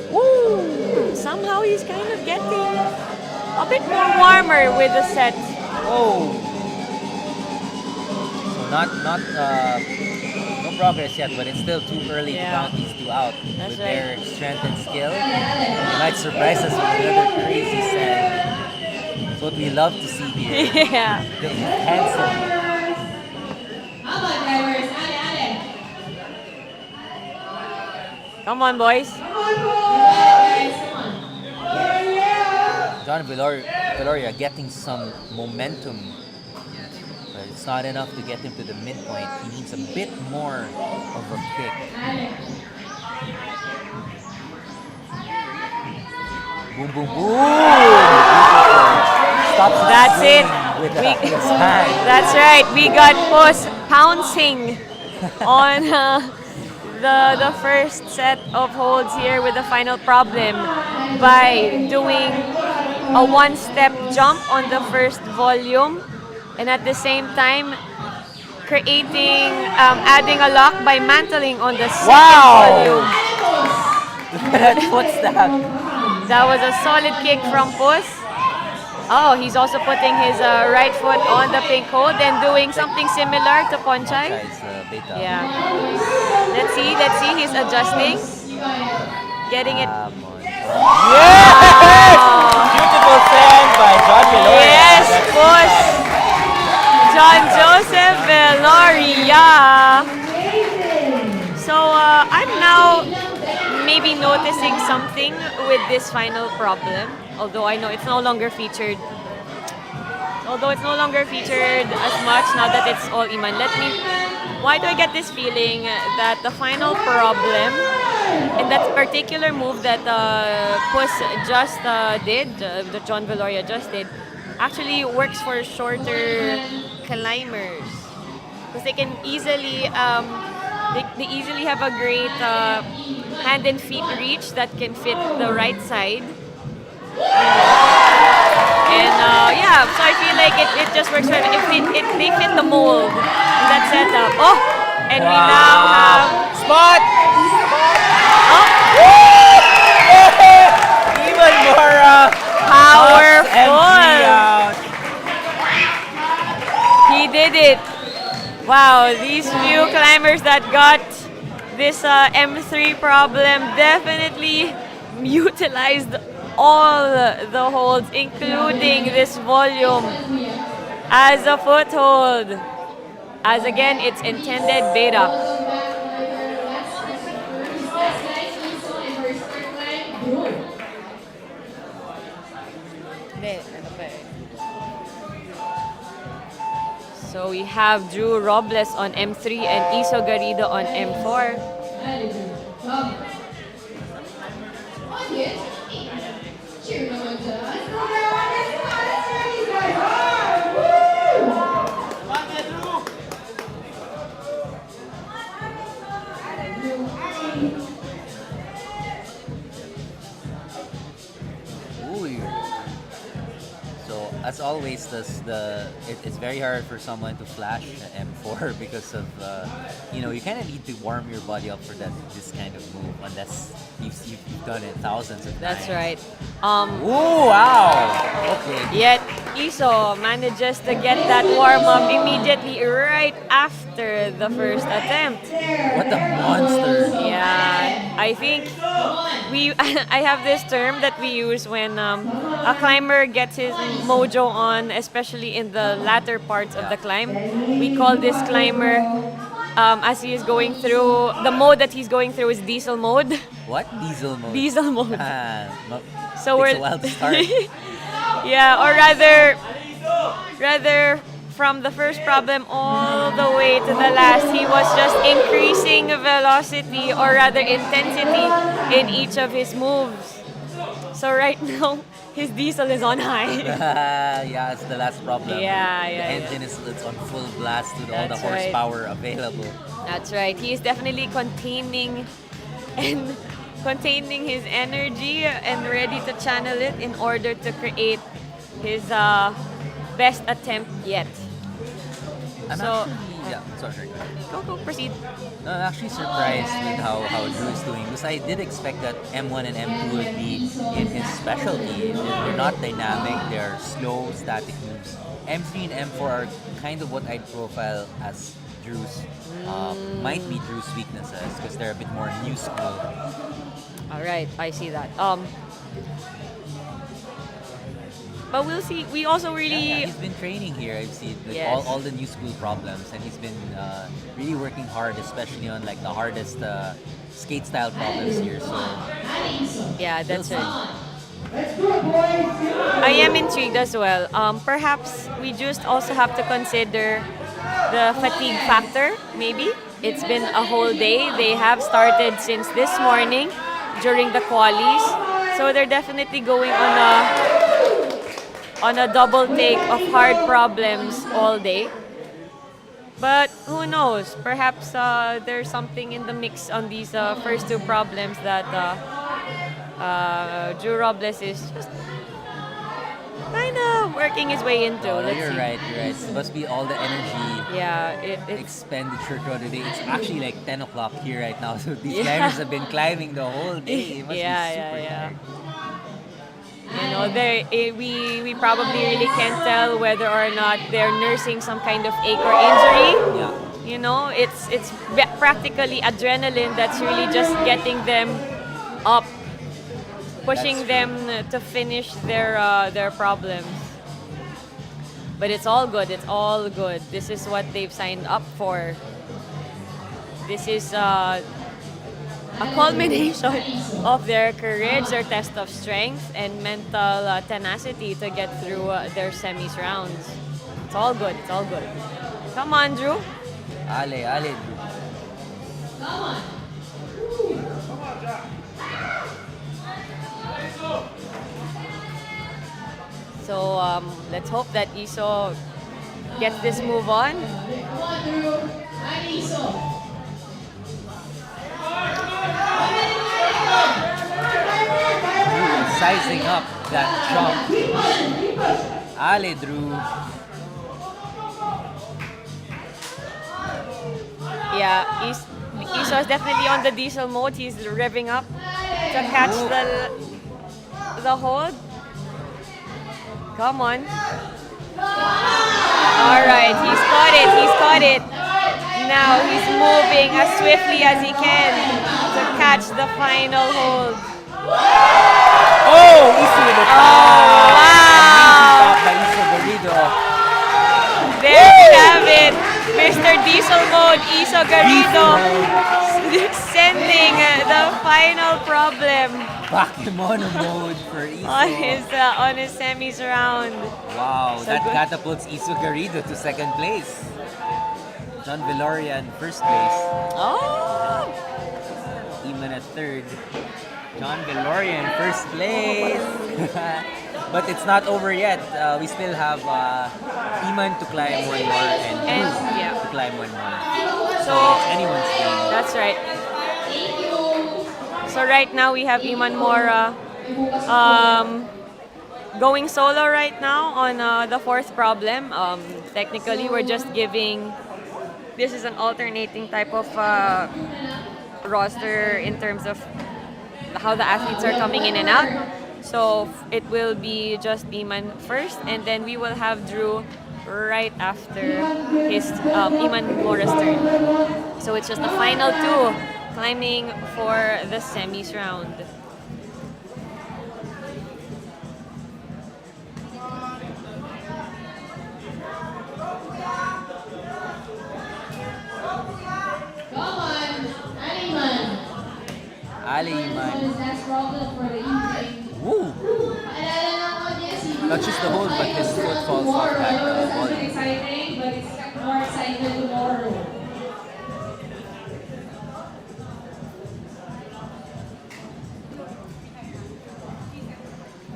Woo! Somehow he's kind of getting a bit more warmer with the set. Oh. So not no progress yet, but it's still too early to count these two out. That's With right. their strength and skill, they might surprise us with another crazy set. That's what we love to see here. Yeah. The intensity. Come on, drivers. Ale. Come on, boys. Come on, guys. Come on. John Veloria getting some momentum, but it's not enough to get him to the midpoint. He needs a bit more of a kick. Ale. Boom, boom, boom! Beautiful. Stops the That's it. swing with We, his hand. that's right. We got Puss pouncing on the first set of holds here with the final problem by doing a one-step jump on the first volume, and at the same time creating adding a lock by mantling on the second volume. Wow! What's that? That was a solid kick from Puss. Oh, he's also putting his right foot on the pink hold and doing something similar to Ponchai. Ponchai's beta. Yeah. Let's see. He's adjusting. Getting it. Come on. Yes! Beautiful send by John Veloria. Yes, That's Puss. John Joseph Veloria. So I'm now maybe noticing something with this final problem. Although I know it's no longer featured. As much now that it's all Iman. Why do I get this feeling that the final problem in that particular move that Puss just did, that John Veloria just did, actually works for shorter climbers because they can easily they easily have a great hand and feet reach that can fit the right side. And yeah, so I feel like it just works for they fit the mold in that setup. Oh, and we now have Spot! oh, Even more powerful. out. He did it. Wow, these few climbers that got this M3 problem definitely utilized all the holds, including this volume, as a foothold. As again, it's intended beta. So we have Drew Robles on M3 and Iso Garrido on M4. Ooh. So as always, it's very hard for someone to flash an M4 because of you kind of need to warm your body up for this kind of move unless you've done it thousands of times. That's right. Ooh, wow. Okay. Yet Iso manages to get that warm up immediately right after the first attempt. What a monster. Yeah, I think I have this term that we use when a climber gets his mojo on, especially in the latter parts of the climb. We call this climber as he is going through the mode that he's going through is diesel mode. What? Diesel mode? Diesel mode. So takes a while to start. Yeah, or rather from the first problem all the way to the last, he was just increasing velocity or rather intensity in each of his moves. So right now, his diesel is on high. Yeah, it's the last problem. Yeah. The engine it's on full blast with all the That's right. horsepower available. That's right. He is definitely containing his energy and ready to channel it in order to create his best attempt yet. I'm So- sorry. Go, proceed. No, I'm actually surprised with how Drew is doing because I did expect that M1 and M2 would be in his specialty. They're not dynamic, they're slow, static moves. M3 and M4 are kind of what I'd profile as Drew's, might be Drew's weaknesses because they're a bit more new school. All right, I see that. But we'll see. We also really He's been training here. I've seen like, Yes. all the new school problems, and he's been really working hard, especially on like the hardest skate style problems here. So yeah, that's we'll right. see. I am intrigued as well. Perhaps we just also have to consider the fatigue factor, maybe. It's been a whole day. They have started since this morning during the qualies. So they're definitely going on a double take of hard problems all day. But who knows? Perhaps there's something in the mix on these first two problems that Drew Robles is just kind of working his way into. Oh, Let's you're see. right, you're right. It must be all the energy Yeah, it's expenditure throughout the day. It's actually like 10 o'clock here right now, so these Yeah. climbers have been climbing the whole day. It must Yeah, be yeah, super yeah. tired. We probably really can't tell whether or not they're nursing some kind of ache or injury. Yeah. It's practically adrenaline that's really just getting them up, pushing That's them to finish their problems. But it's all good. It's all good. This is what they've signed up for. This is a culmination of their courage, their test of strength, and mental tenacity to get through their semis rounds. It's all good. It's all good. Come on, Drew. Ale, ale. So let's hope that Iso gets this move on. Drew is sizing up that jump. Ale, Drew. Yeah, Iso is definitely on the diesel mode. He's revving up to catch the hold. Come on. All right, he's caught it. He's caught it. Now he's moving as swiftly as he can to catch the final hold. Oh, Iso with the top. Amazing Wow! top by Iso Garrido. There we have it. Mr. Diesel Mode, Iso Garrido, sending the final problem Bakemono mode for Iso. on his semis round. Wow, So that good. catapults Iso Garrido to second place. John Villoria in first place. Oh! Iman at third. John Villoria in first place. But it's not over yet. We still have Iman to climb one more and And, Drew yeah. to climb one more. So, It's anyone's game. that's right. So right now we have Iman Mora going solo right now on the fourth problem. Technically, we're just giving. This is an alternating type of roster in terms of how the athletes are coming in and out. So it will be just Iman first, and then we will have Drew right after his Iman Mora's turn. So it's just the final two climbing for the semis round. Come on, Animan. Ali Iman. His next problem for the evening. Woo! Paalala ng audience, he will Touches the hold, but his not foot falls tomorrow. off that It's ball. actually exciting, but it's more exciting tomorrow.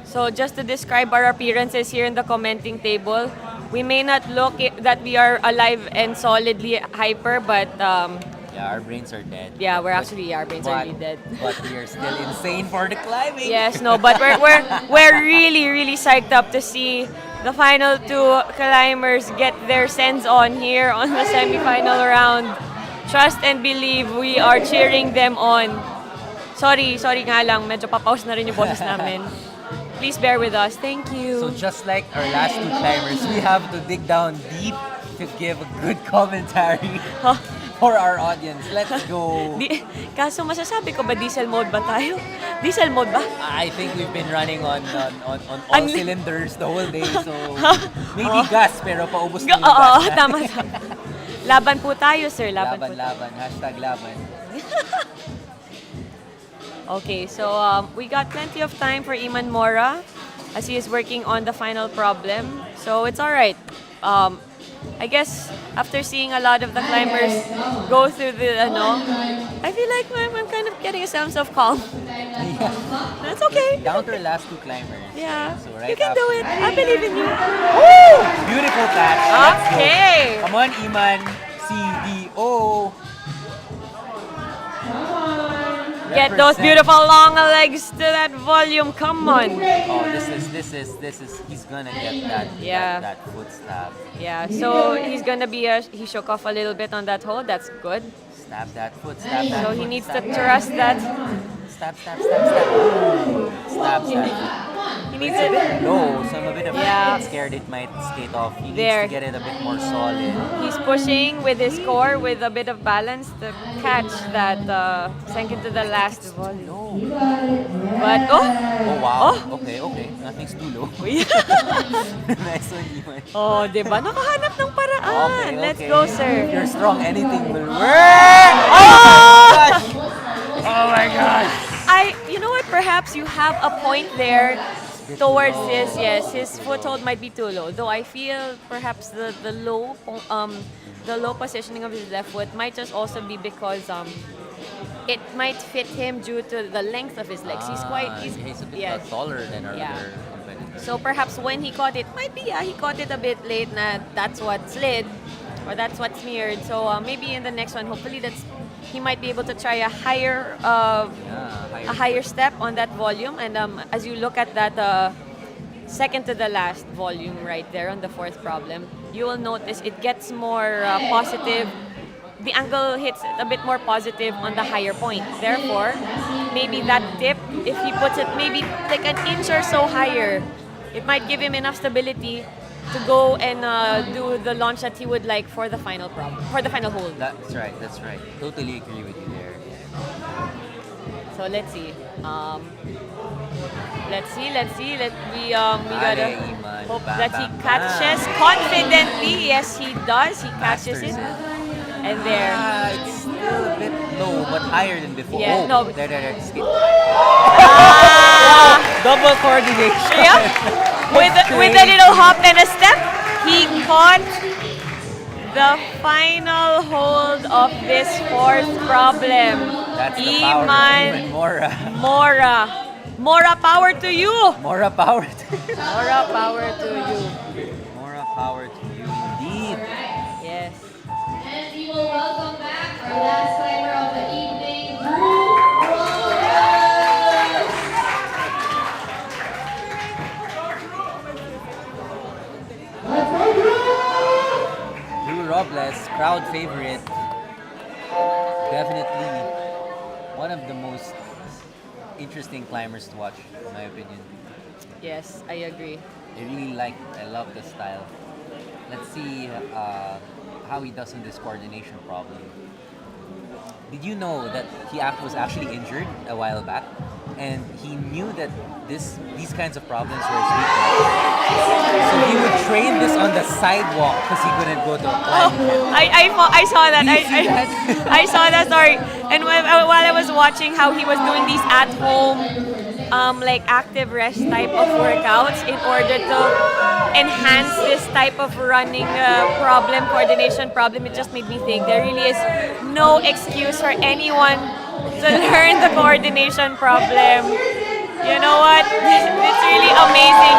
So just to describe our appearances here in the commenting table, we may not look that we are alive and solidly hyper, but Yeah, our brains are dead. yeah, our brains are But- really dead. But we are still insane for the climbing. Yes, no, but we're really really psyched up to see the final two climbers get their sends on here on the semifinal round. Trust and believe, we are cheering them on. Sorry nga lang, medyo papaus na rin yung boses namin. Please bear with us. Thank So you. just like our last two climbers, we have to dig down deep to give a good commentary Huh? for our audience. Let's go. Kaso masasabi ko ba diesel mode ba tayo? Diesel mode ba? I think we've been running on all Ano? cylinders the whole day, so maybe gas pero paubos na yung Oo, gas. tama. Laban po tayo, sir. Laban po. Laban. Hashtag laban. Okay, so we got plenty of time for Iman Mora as he is working on the final problem. So it's all right. I guess after seeing a lot of the climbers go through the I feel like I'm kind of getting a sense of calm. Yeah. That's okay. Down to our last two climbers. Yeah, Right? So you right can do after it. I believe in you. Woo! Beautiful catch. Let's go. Okay. Come on, Iman. CDO. Get those Represent. beautiful long legs to that volume. Come on. Oh, this is. He's gonna get that. Yeah. That foot stab. Yeah, so he's gonna be he shook off a little bit on that hold. That's good. Stab that foot. Stab that So foot. he needs to stab that trust foot. that. Stab, stab, stab, stab. Ooh. Stab, stab. He needs It's a to. bit low, so I'm a bit Yeah. scared it might skate off. He There. needs to get it a bit more solid. He's pushing with his core with a bit of balance to catch that second to the last volume. No. But oh, Oh wow. Oh. Okay, okay. Nothing's too low. Nice one, Iman. oh, di ba? Nakahanap ng paraan. Okay, Let's okay. go, If sir. you're strong, anything will work. Oh gosh. Oh my gosh. You know what? Perhaps you have a point there towards his, yes, his foothold might be too low. Though I feel perhaps the low positioning of his left foot might just also be because it might fit him due to the length of his legs. He's He's a bit yes. taller than our Yeah. other competitors. So perhaps when he caught it, might be he caught it a bit late. That's what slid, or that's what smeared. So maybe in the next one, hopefully he might be able to try a higher step on that volume. And as you look at that second to the last volume right there on the fourth problem, you will notice it gets more positive. The angle hits a bit more positive on the higher point. Therefore, maybe that tip, if he puts it maybe like an inch or so higher, it might give him enough stability to go and do the launch that he would like for the final problem, for the final hold. That's right. That's right. Totally agree with you there. So let's see. Let's see. We gotta Iman. hope Bam, that he bam, catches bam. confidently. Yes, he does. He catches it. And there. It's still a bit low, but higher than before. Yeah, oh, no. there. Skip. Ah! Double coordination. Yeah. With a little hop and a step, he caught the final hold of this fourth problem. That's the power of Iman Iman Mora. Mora power to you. Mora power to you. Mora power to you. Mora power to you indeed. Yes. And we will welcome back our last climber of the evening, Drew Drew Robles, crowd favorite. Definitely one of the most interesting climbers to watch, in my opinion. Yes, I agree. I love the style. Let's see how he does in this coordination problem. Did you know that was actually injured a while back, and he knew that these kinds of problems were his weakness. So he would train this on the sidewalk because he couldn't go to a climbing gym. I saw that. Did you see that? I saw that story. And while I was watching how he was doing these at home, like active rest type of workouts in order to enhance this type of running coordination problem, it just made me think there really is no excuse for anyone to learn the coordination problem. You know what? It's really amazing.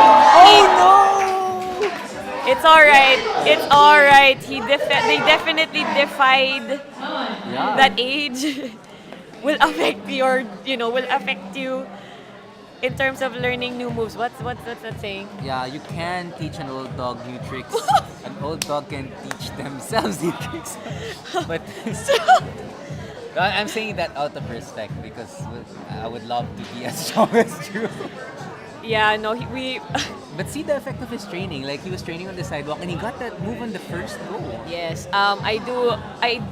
It's all right. It's all right. They definitely defied that age will affect will affect you in terms of learning new moves. What's that saying? Yeah, you can teach an old dog new tricks. An old dog can teach themselves new tricks. But I'm saying that out of respect because I would love to be as strong as Drew. Yeah, no, we. But see the effect of his training. Like he was training on the sidewalk and he got that move on the first go. Yes, I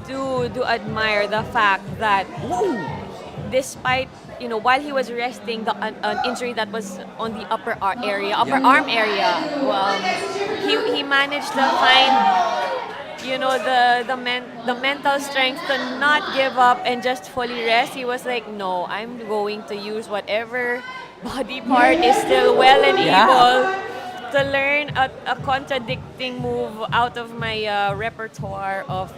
do admire the fact that despite while he was resting an injury that was on the upper arm area, he managed to find the mental strength to not give up and just fully rest. He was like, no, I'm going to use whatever body part is still well and able to learn a contradicting move out of my repertoire of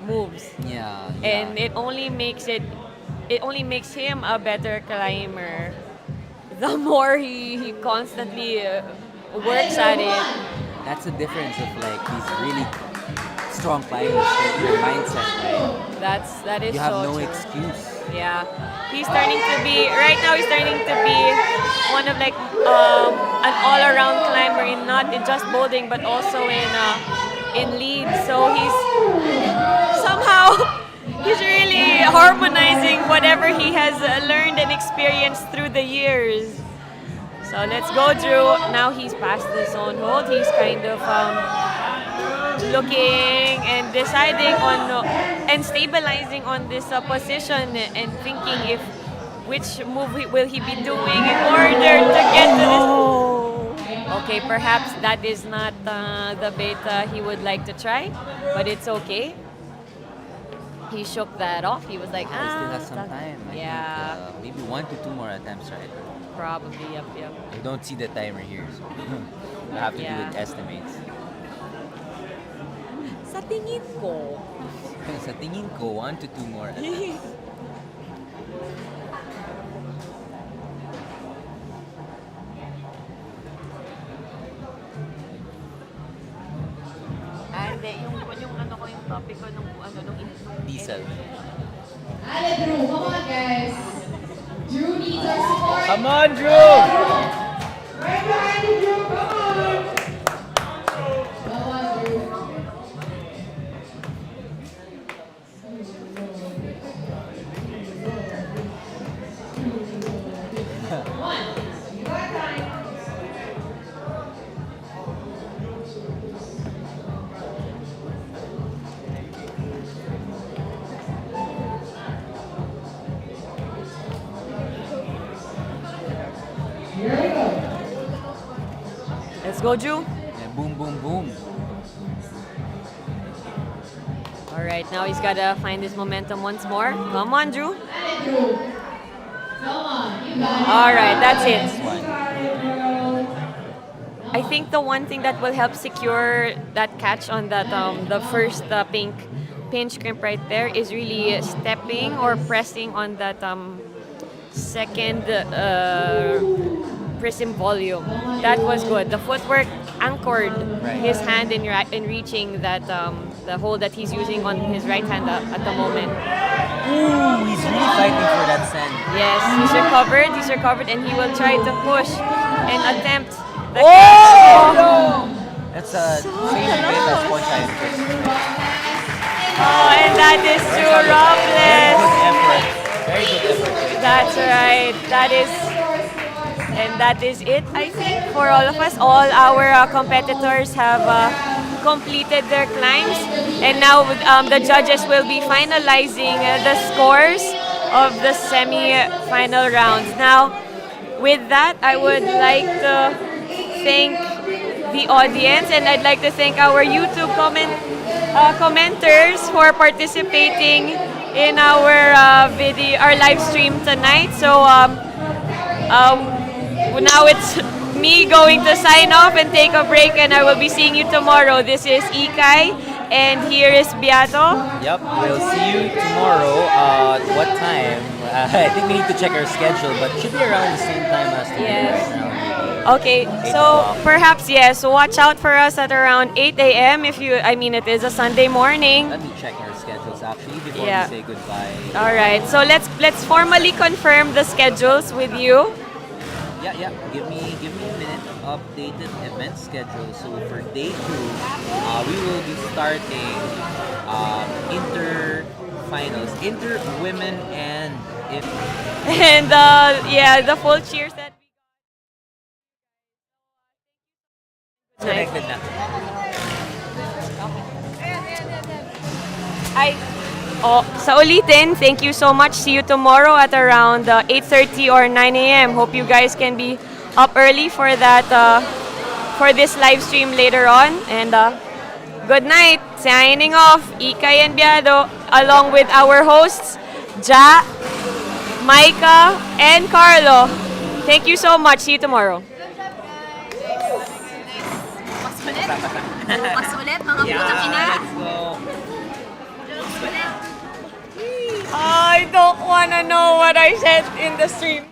moves, Yeah, and yeah. it only makes him a better climber. The more he constantly works at it. That's the difference of like these really strong climbers, their mindset, right? That is You have so no true. excuse. Yeah, he's turning to be right now. He's turning to be one of like an all-around climber in not in just bouldering but also in lead. So he's somehow he's really harmonizing whatever he has learned and experienced through the years. So let's go, Drew. Now he's past the zone hold. He's kind of looking and deciding on and stabilizing on this position and thinking if which move will he be doing in order to get to this. Okay, perhaps that is not the beta he would like to try, but it's okay. He shook that off. He was like, He still has it's some not-" time. I Yeah, think maybe 1 to 2 more attempts, right? probably. Yep, yep. I don't see the timer here, so I have to do Yeah. it estimates. Sa tingin ko, Sa tingin ko, 1 to 2 more attempts. hindi, yung ano ko, yung topic ko nung Diesel. Ale, Drew, come on, guys. Drew needs our support. Come on, Drew! Right behind you, Drew. Come on. Come on, Drew. One. You got time. Here we go. Let's go, Drew. Yeah, boom, boom, boom. All right, now he's got to find his momentum once more. Come on, Drew. Ale, Drew. Come on, you got it. All right, that's it. This one. I think the one thing that will help secure that catch on that the first pink pinch crimp right there is really stepping or pressing on that second prism volume. That was good. The footwork anchored Right. his hand in reaching that the hold that he's using on his right hand at the moment. Ooh, he's really fighting for that send. Yes, he's recovered, and he will try to push and attempt the Oh, no! That's a same bit as Sunshine. Oh, and that is Drew Very Robles. good effort. Very good effort. That's right. That is it, I think, for all of us. All our competitors have completed their climbs, and now the judges will be finalizing the scores of the semi-final rounds. Now, with that, I would like to thank the audience, and I'd like to thank our YouTube commenters for participating in our our live stream tonight. So now it's me going to sign off and take a break, and I will be seeing you tomorrow. This is Ikay, and here is Beato. Yep, we'll see you tomorrow. What time? I think we need to check our schedule, but it should be around the same time as today. Yes. Around Okay, 8 so o'clock. perhaps yes. So watch out for us at around 8 a.m. If you, I mean, it is a Sunday morning. Let me check our schedules actually before Yeah. we say goodbye. All right. So let's formally confirm the schedules with you. Yeah. Give me a minute. Updated event schedule. So for day 2, we will be starting inter finals, inter women and if And yeah, the full cheers that we got. connected na. Sa ulitin, thank you so much. See you tomorrow at around 8:30 or 9 a.m. Hope you guys can be up early for that for this live stream later on. And good night. Signing off, Ikay and Biado, along with our hosts, Ja, Micah, and Carlo. Thank you so much. See you tomorrow. ulit. Bukas ulit, mga putang ina. Let's go. I don't wanna know what I said in the stream.